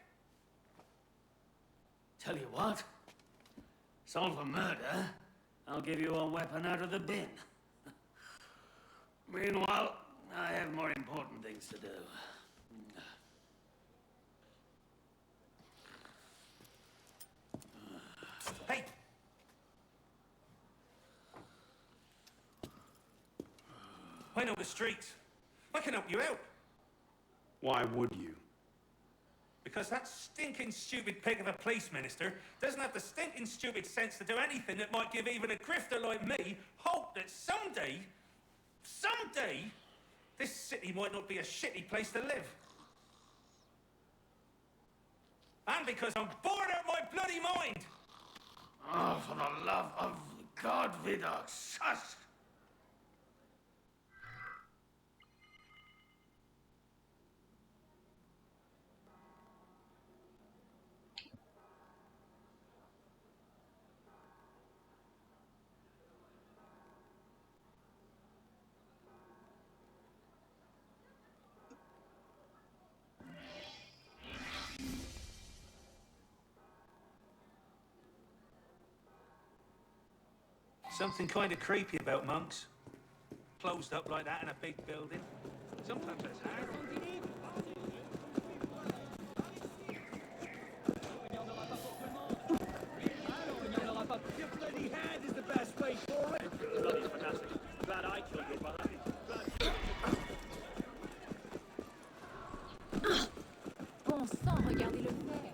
Tell you what, solve a murder, I'll give you a weapon out of the bin. Meanwhile, I have more important things to do.
Hey! I know the streets. I can help you out.
Why would you?
Because that stinking stupid pig of a police minister doesn't have the stinking stupid sense to do anything that might give even a grifter like me hope that someday, this city might not be a shitty place to live. And because I'm bored out of my bloody mind!
Oh, for the love of God, Vidocq, shush!
Something kind of creepy about monks. Closed up like that in a big building. Sometimes it's hard.
Your bloody hand is the best way for it. Bloody fantastic. Glad I killed your brother.
Bon sang, regardez le faire.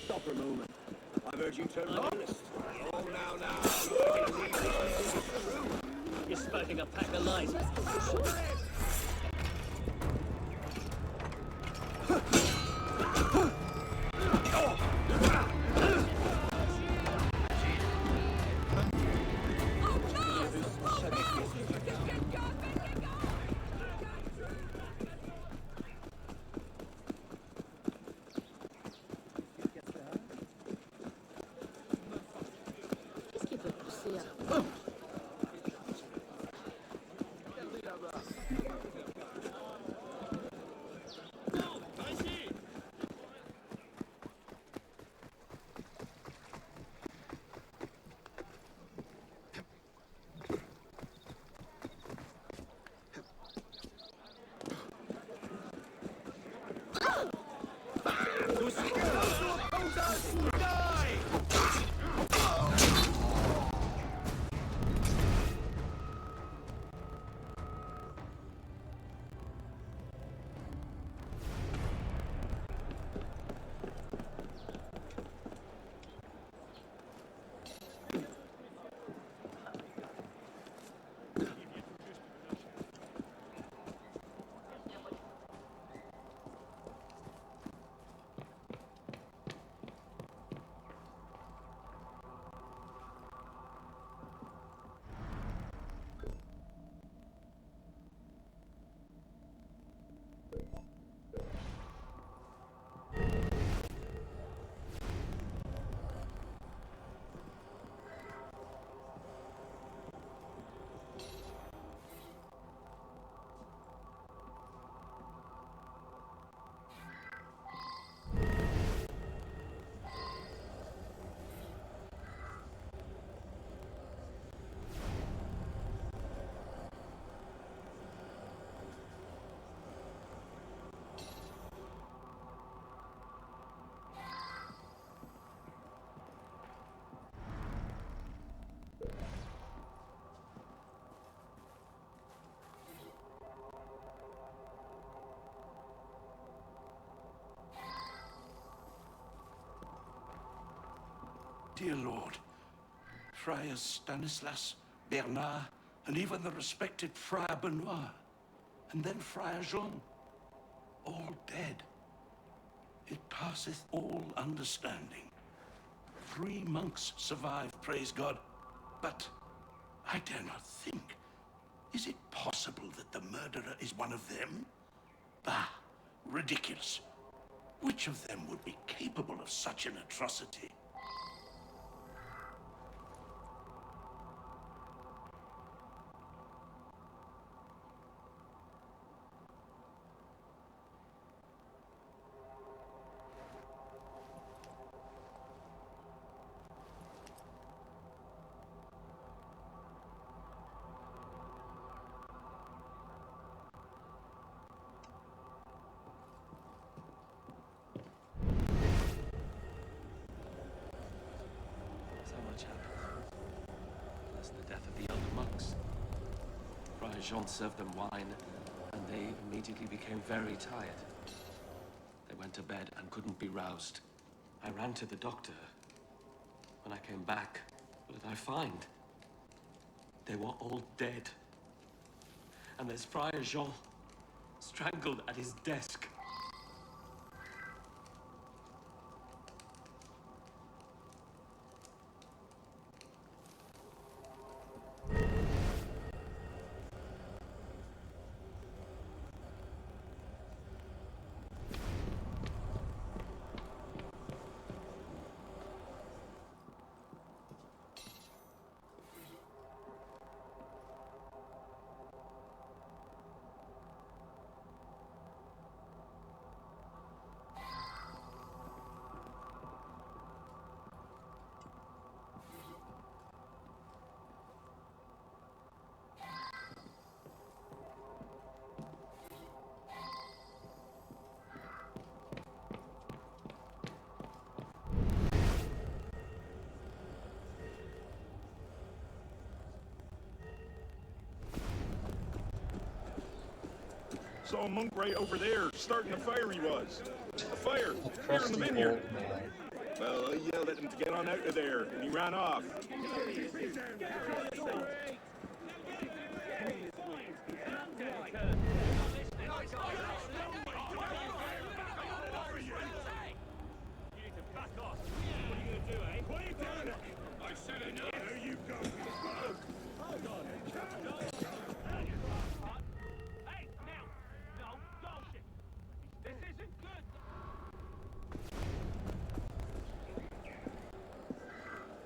Stop for a moment. I've heard you turn honest. Oh, now. You're spouting a pack of lies.
Qu'est-ce qui peut pousser à...
Dear Lord, Friars Stanislas, Bernard, and even the respected Friar Benoit, and then Friar Jean, all dead. It passeth all understanding. 3 monks survived, praise God, but I dare not think. Is it possible that the murderer is one of them? Ah, ridiculous. Which of them would be capable of such an atrocity?
So much happened. Plus the death of the elder monks. Friar Jean served them wine, and they immediately became very tired. They went to bed and couldn't be roused. I ran to the doctor. When I came back, what did I find? They were all dead. And there's Friar Jean, strangled at his desk.
Saw a monk right over there, starting a fire he was. A fire,
A
here in the
crusty
vineyard.
old man.
Well, I yelled at him to get on out of there, and he ran off.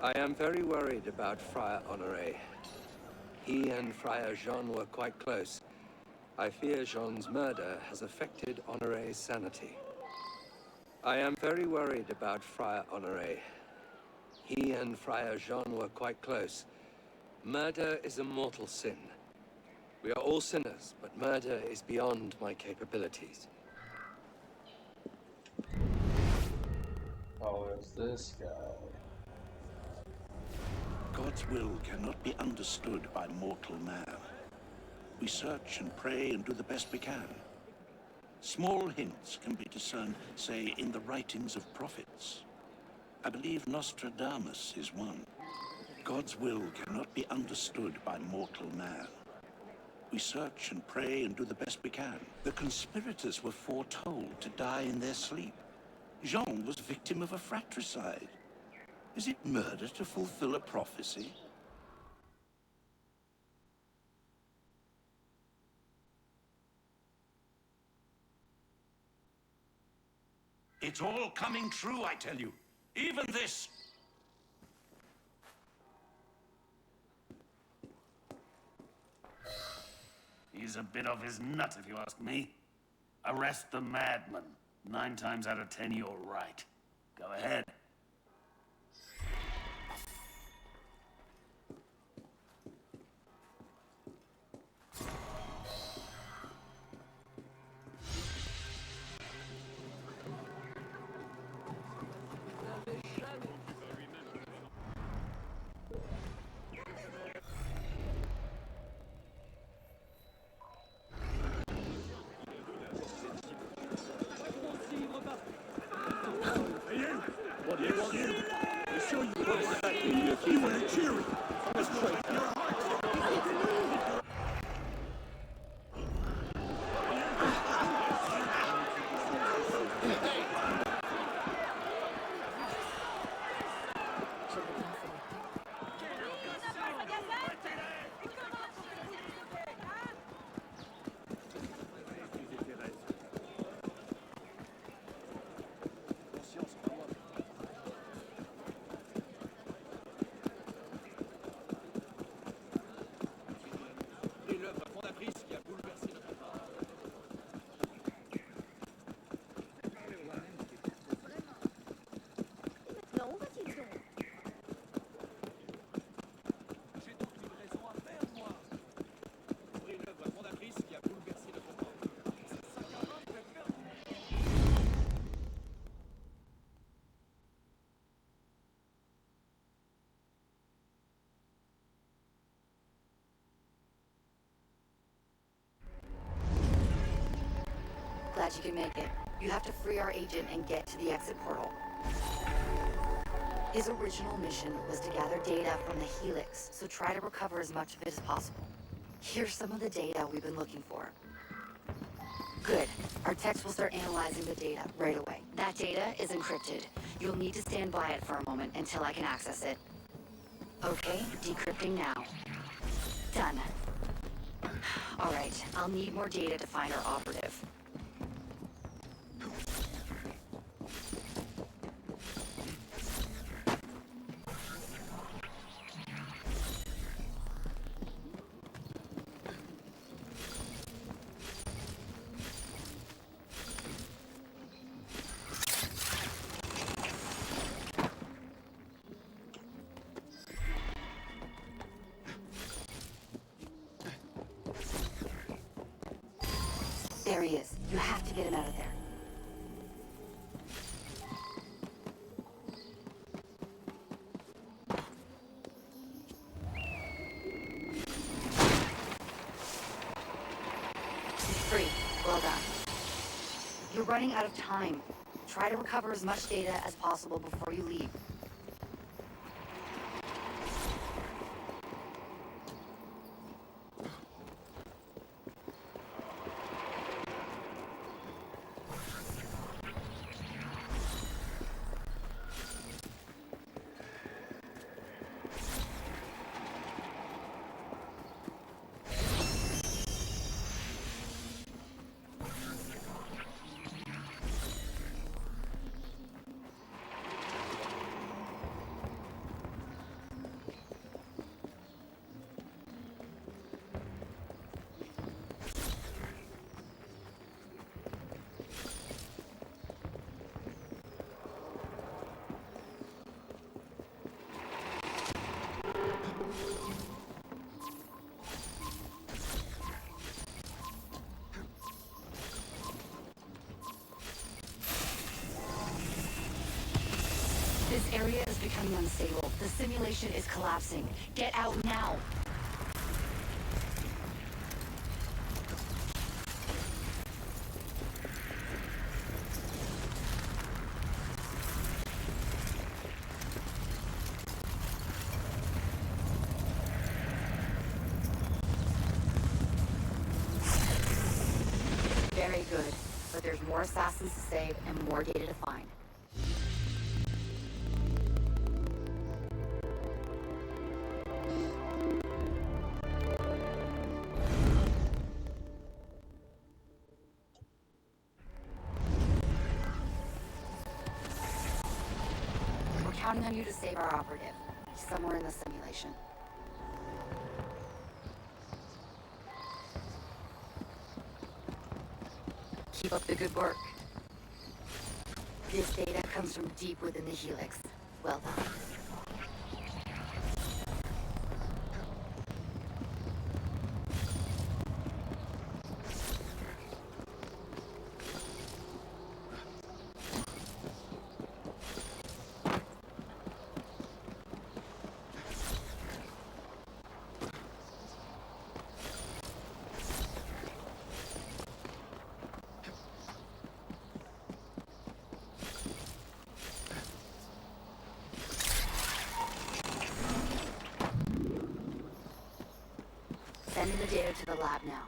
I am very worried about Friar Honoré. He and Friar Jean were quite close. I fear Jean's murder has affected Honoré's sanity. I am very worried about Friar Honoré. He and Friar Jean were quite close. Murder is a mortal sin. We are all sinners, but murder is beyond my capabilities.
Oh, it's this guy.
God's will cannot be understood by mortal man. We search and pray and do the best we can. Small hints can be discerned, say, in the writings of prophets. I believe Nostradamus is one. God's will cannot be understood by mortal man. We search and pray and do the best we can. The conspirators were foretold to die in their sleep. Jean was victim of a fratricide. Is it murder to fulfill a prophecy? It's all coming true, I tell you. Even this.
He's a bit off his nut, if you ask me. Arrest the madman. 9 times out of 10, you're right. Go ahead.
glad you can make it. You have to free our agent and get to the exit portal. His original mission was to gather data from the Helix, so try to recover as much of it as possible. Here's some of the data we've been looking for. Good. Our techs will start analyzing the data right away. That data is encrypted. You'll need to stand by it for a moment until I can access it. Okay, decrypting now. Done. All right, I'll need more data to find our operative. There he is. You have to get him out of there. He's free. Well done. You're running out of time. Try to recover as much data as possible before you leave. This area is becoming unstable. The simulation is collapsing. Get out now! Very good. But there's more assassins to save and more data to find. We're counting on you to save our operative. He's somewhere in the simulation. Keep up the good work. This data comes from deep within the Helix. Well done. Sending the data to the lab now.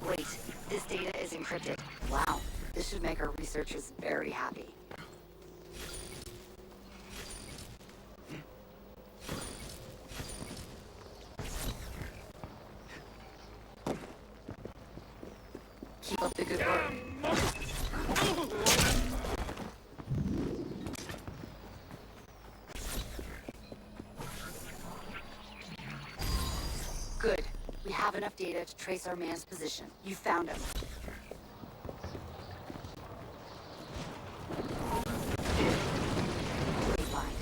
Wait, this data is encrypted. Wow, this should make our researchers very happy. Keep up the good work. Good. We have enough data to trace our man's position. You found him. Great find.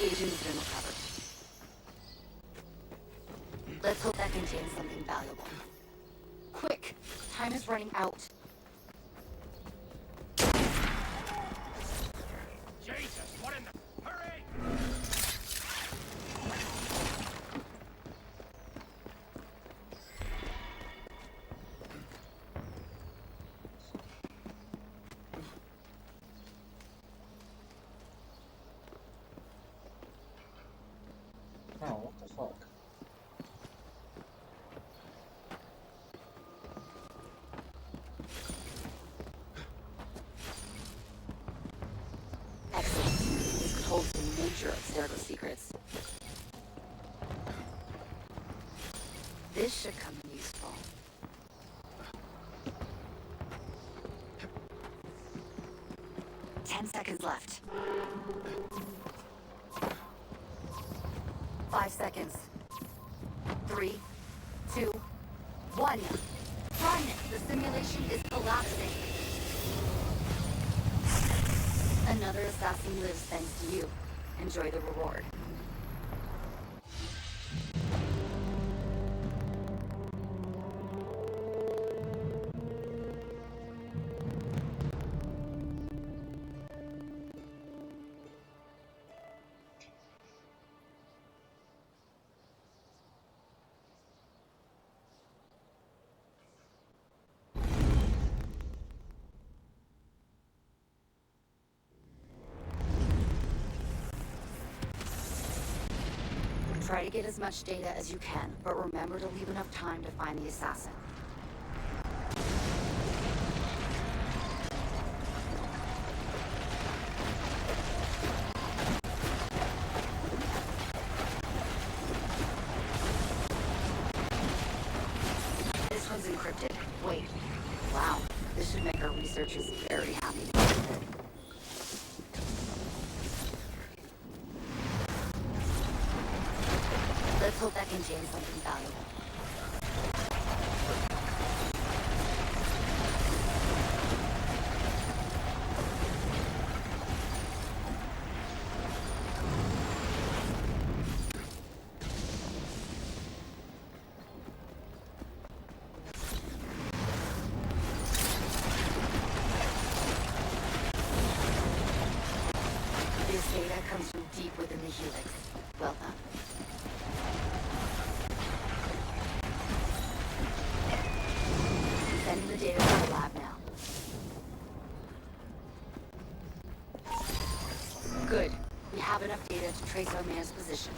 agent has been recovered. Let's hope that contains something valuable. Quick! Time is running out.
Jesus, what in the... Hurry!
Oh, what the fuck?
Excellent. This could hold some major Abstergo secrets. This should come in useful. Ten seconds left. 5 seconds. 3, 2, 1. Run! The simulation is collapsing. Another assassin lives thanks to you. Enjoy the reward. Try to get as much data as you can, but remember to leave enough time to find the assassin. This one's encrypted. Wait. Wow. This should make our researchers very happy. Let's hope that contains something valuable. This data comes from deep within the helix. Well done. Sending the data to the lab now. Good. We have enough data to trace our man's position.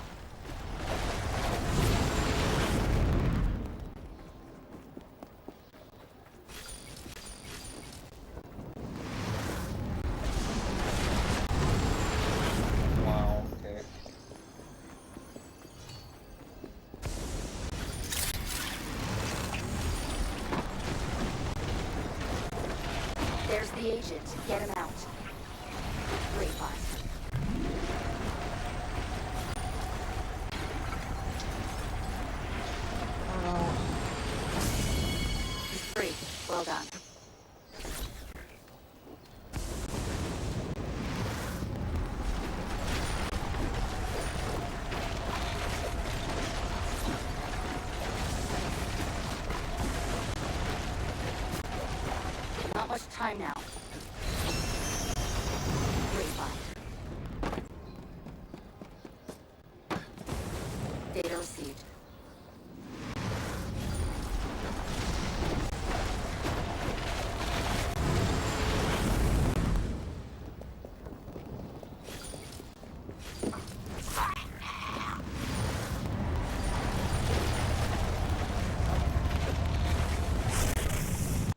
Wow, okay.
There's the agent. Get him out. Great find. He's free. Well done. Not much time now. Great find. Data received.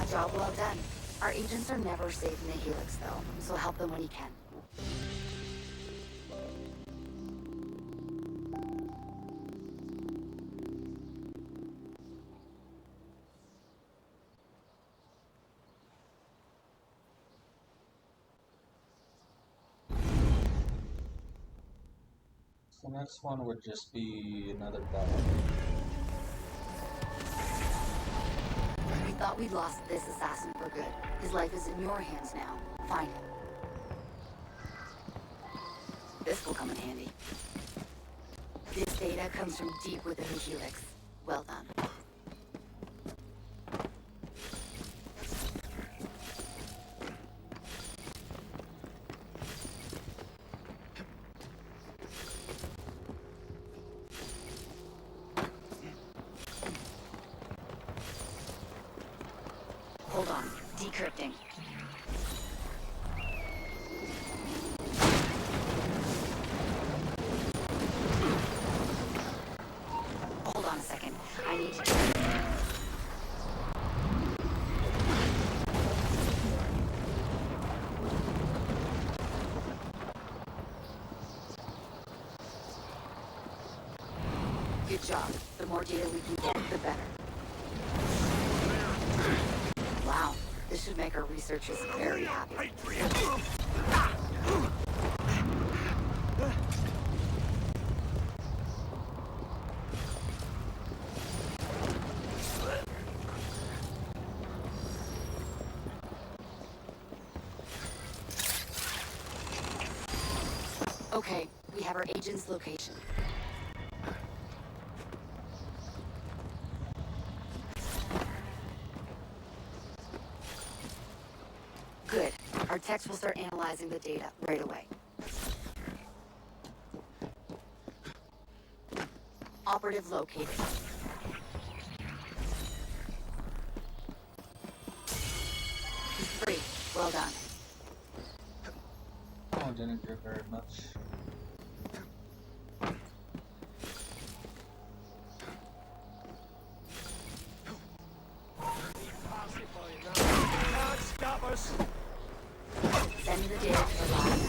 Job well done. Our agents are never safe in the helix, though, so help them when you can.
The next one would just be another battle.
We thought we'd lost this assassin for good. His life is in your hands now. Find him. This will come in handy. This data comes from deep within the Helix. Well done. Hold on. Decrypting. Hold on a second. I need to... Good job. The more data we can get, the better. Wow. This should make our researchers very happy. Okay, we have our agent's location. Good. Our techs will start analyzing the data right away. Operative located. He's free. Well done.
Oh, didn't do very much.
Can't stop us.
Send the data to the lab.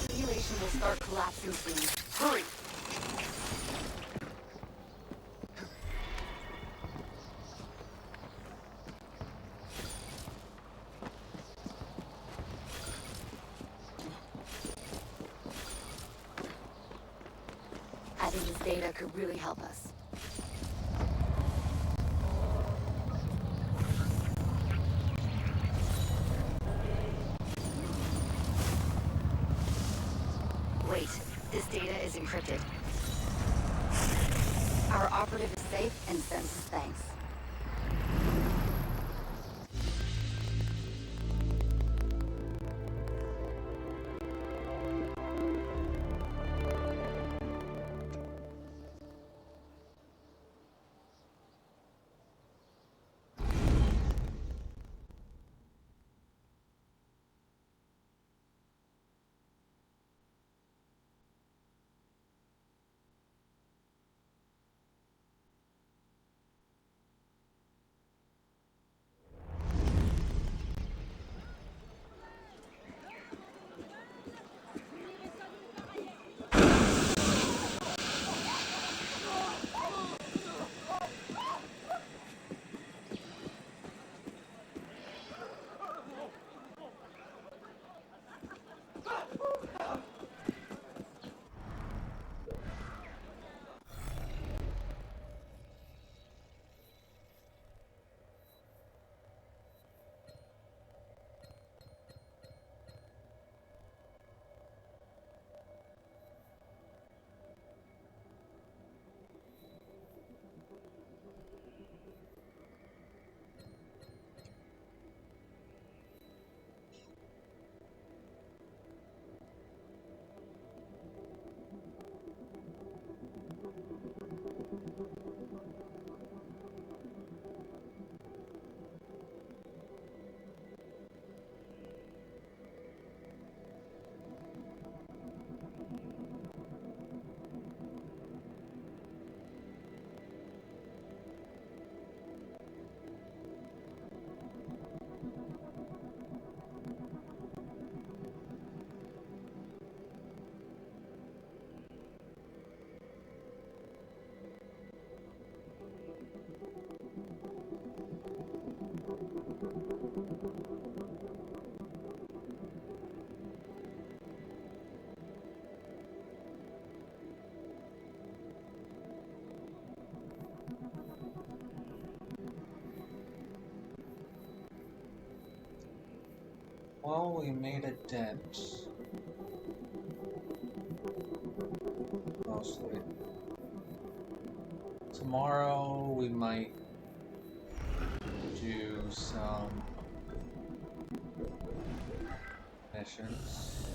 Simulation will start collapsing soon. Hurry! I think this data could really help us. Wait, this data is encrypted. Our operative is safe and sends us thanks.
Well, we made a dent. Mostly. Tomorrow we might do some missions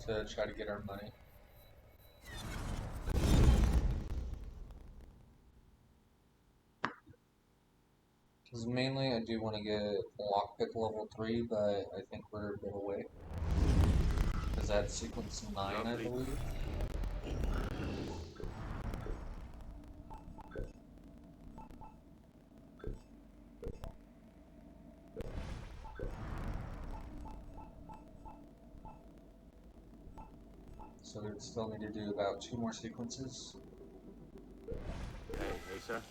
to try to get our money. Because mainly I do want to get lockpick level 3, but I think we're a bit away. Because that's sequence 9, I believe. So we still need to do about 2 more sequences.
Hey, sir.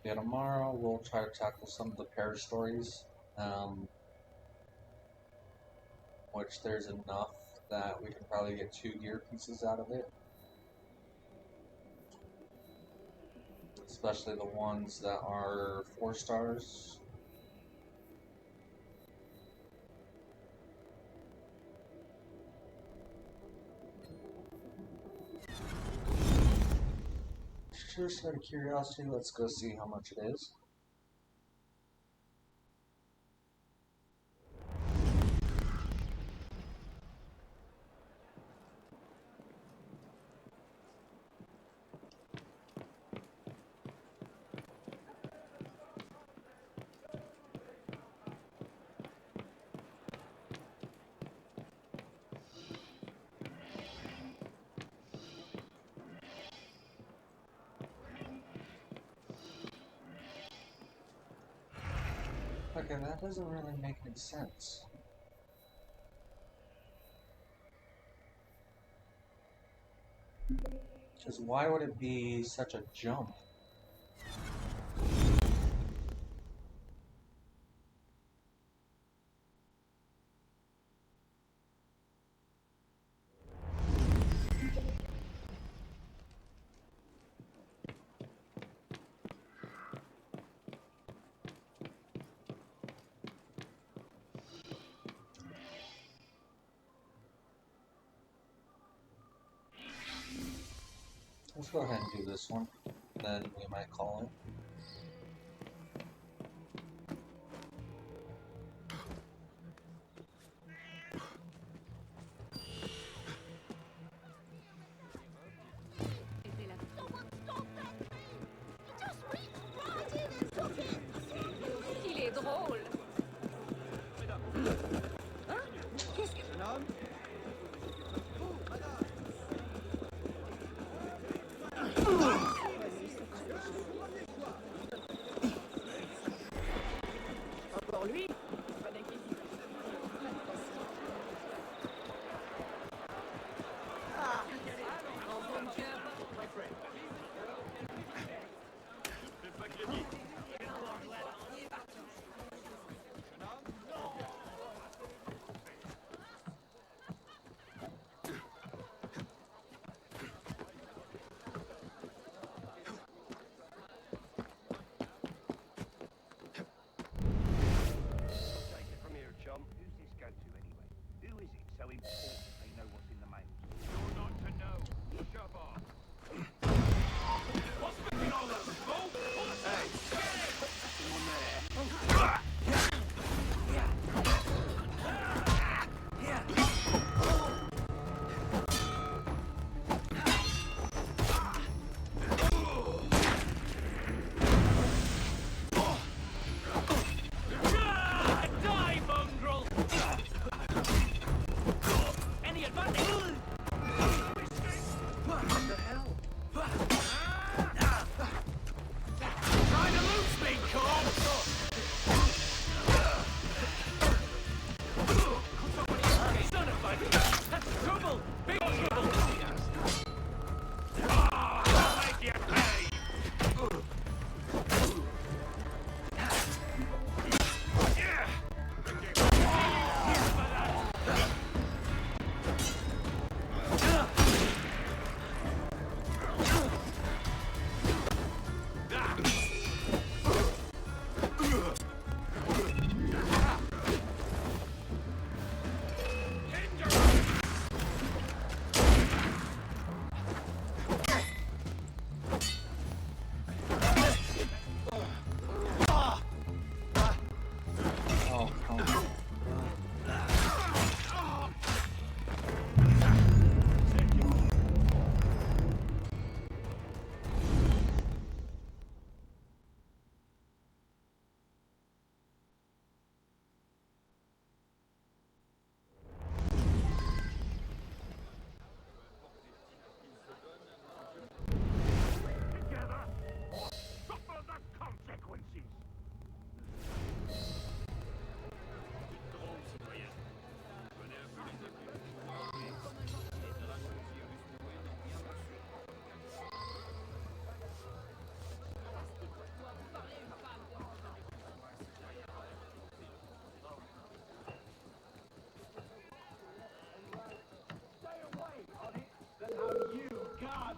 Yeah, tomorrow we'll try to tackle some of the pair stories, which there's enough that we can probably get 2 gear pieces out of it. Especially the ones that are 4 stars. Just out of curiosity, let's go see how much it is. Okay, that doesn't really make any sense. Because why would it be such a jump? Let's go ahead and do this one, then we might call it.
Il est drôle. Hein? Qu'est-ce que... Jeune homme?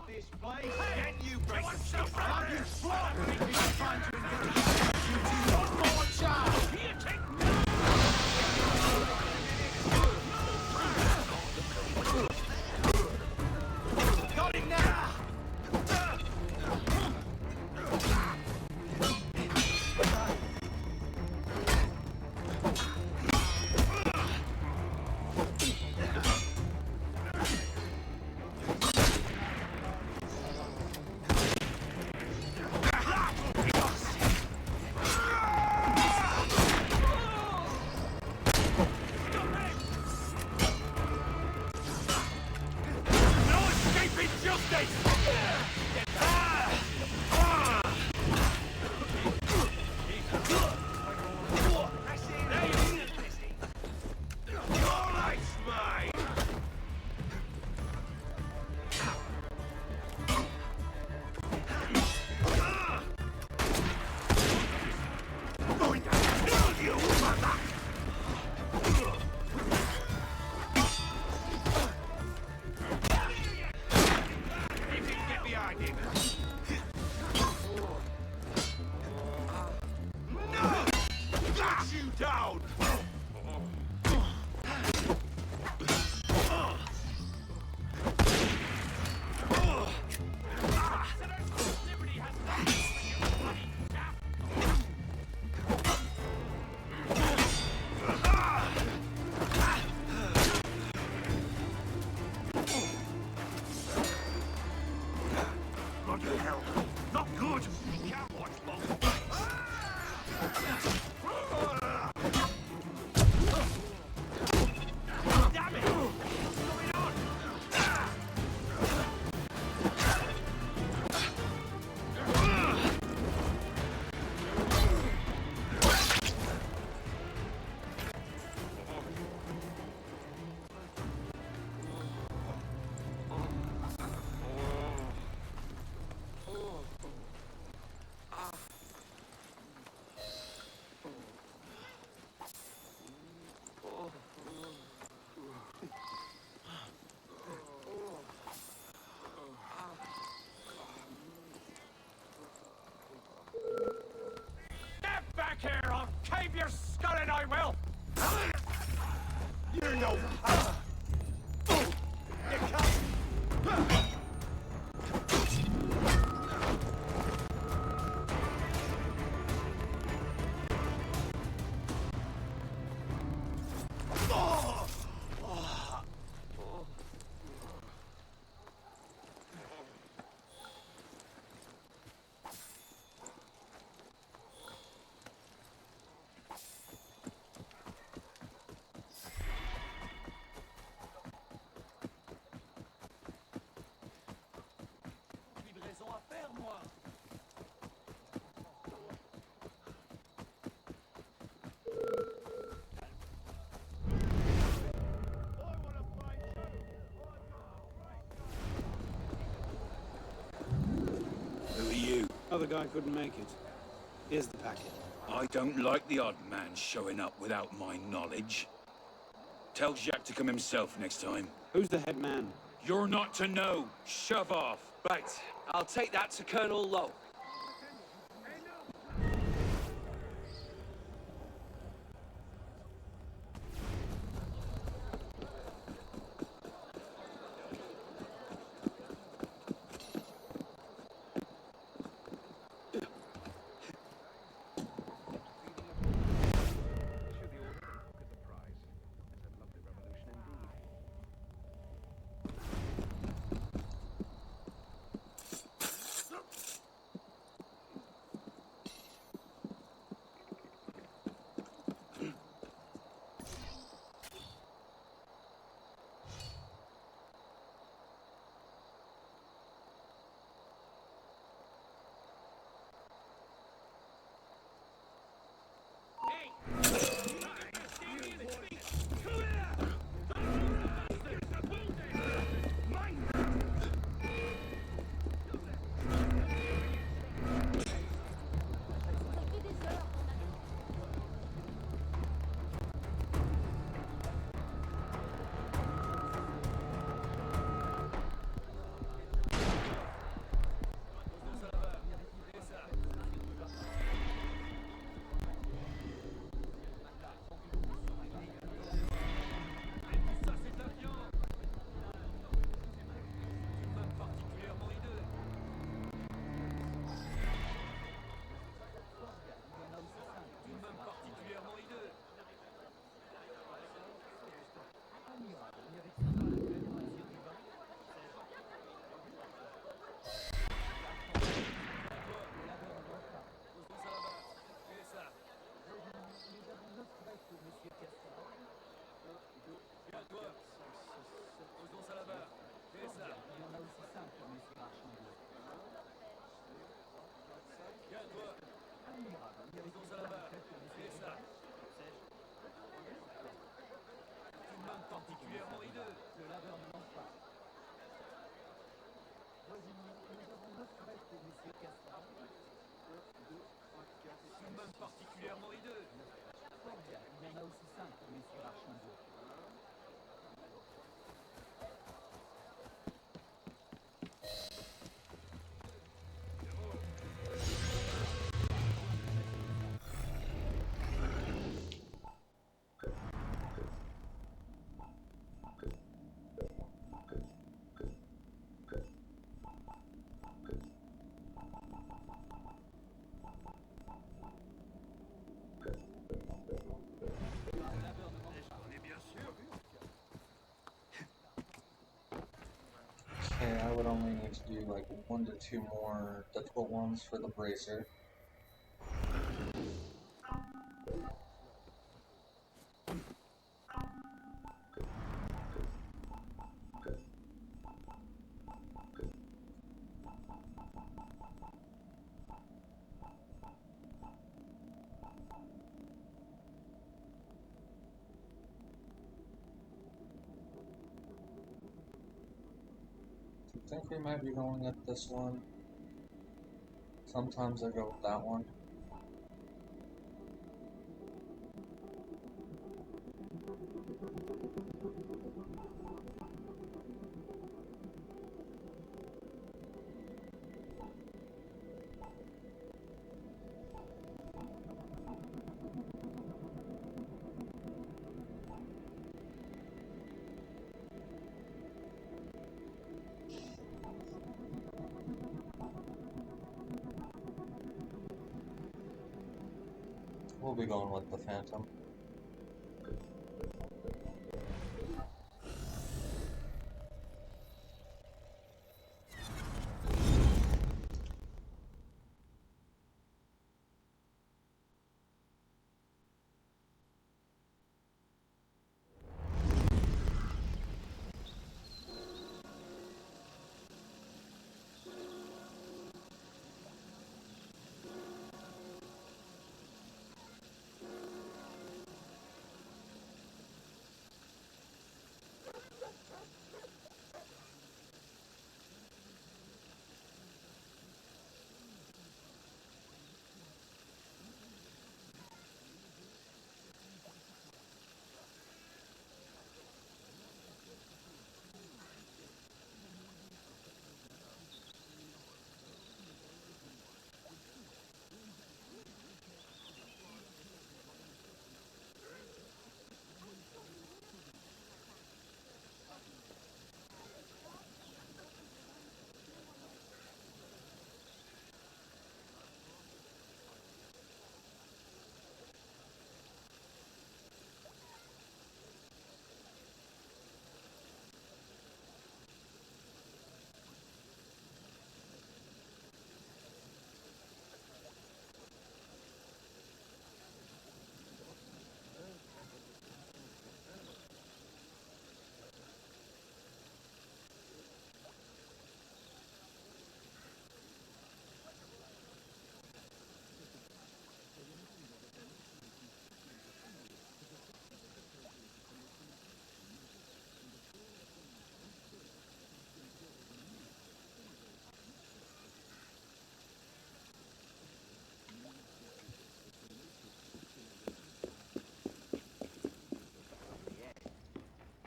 this place. Can you break yourself out? You flop! I'm trying to engage. One more chance. Here, take got him now! Back here! I'll cave your skull in, I will! You're no... You can't... Livraison à faire, moi!
Who are you?
Other guy couldn't make it. Here's the packet.
I don't like the odd man showing up without my knowledge. Tell Jack to come himself next time.
Who's the head man?
You're not to know. Shove off.
Right, I'll take that to Colonel Lowe.
Particulièrement hideux. Il y en a aussi 5 pour messieurs Archambault.
Okay, I would only need to do like 1 to 2 more difficult ones for the bracer. I think we might be going at this one. Sometimes I go with that one. We'll be going with the Phantom.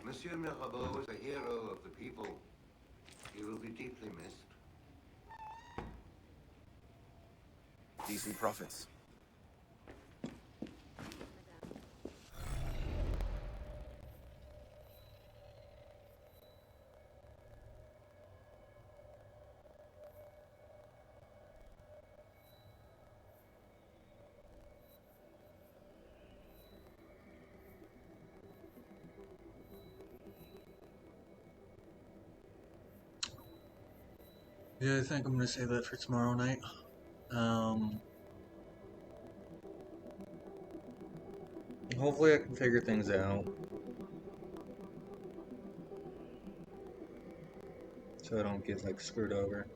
Monsieur Mirabeau is a hero of the people. He will be deeply missed.
Decent profits.
Yeah, I think I'm gonna save that for tomorrow night. Hopefully I can figure things out, so I don't get like screwed over.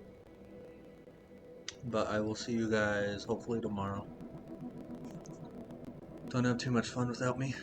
But I will see you guys hopefully tomorrow. Don't have too much fun without me.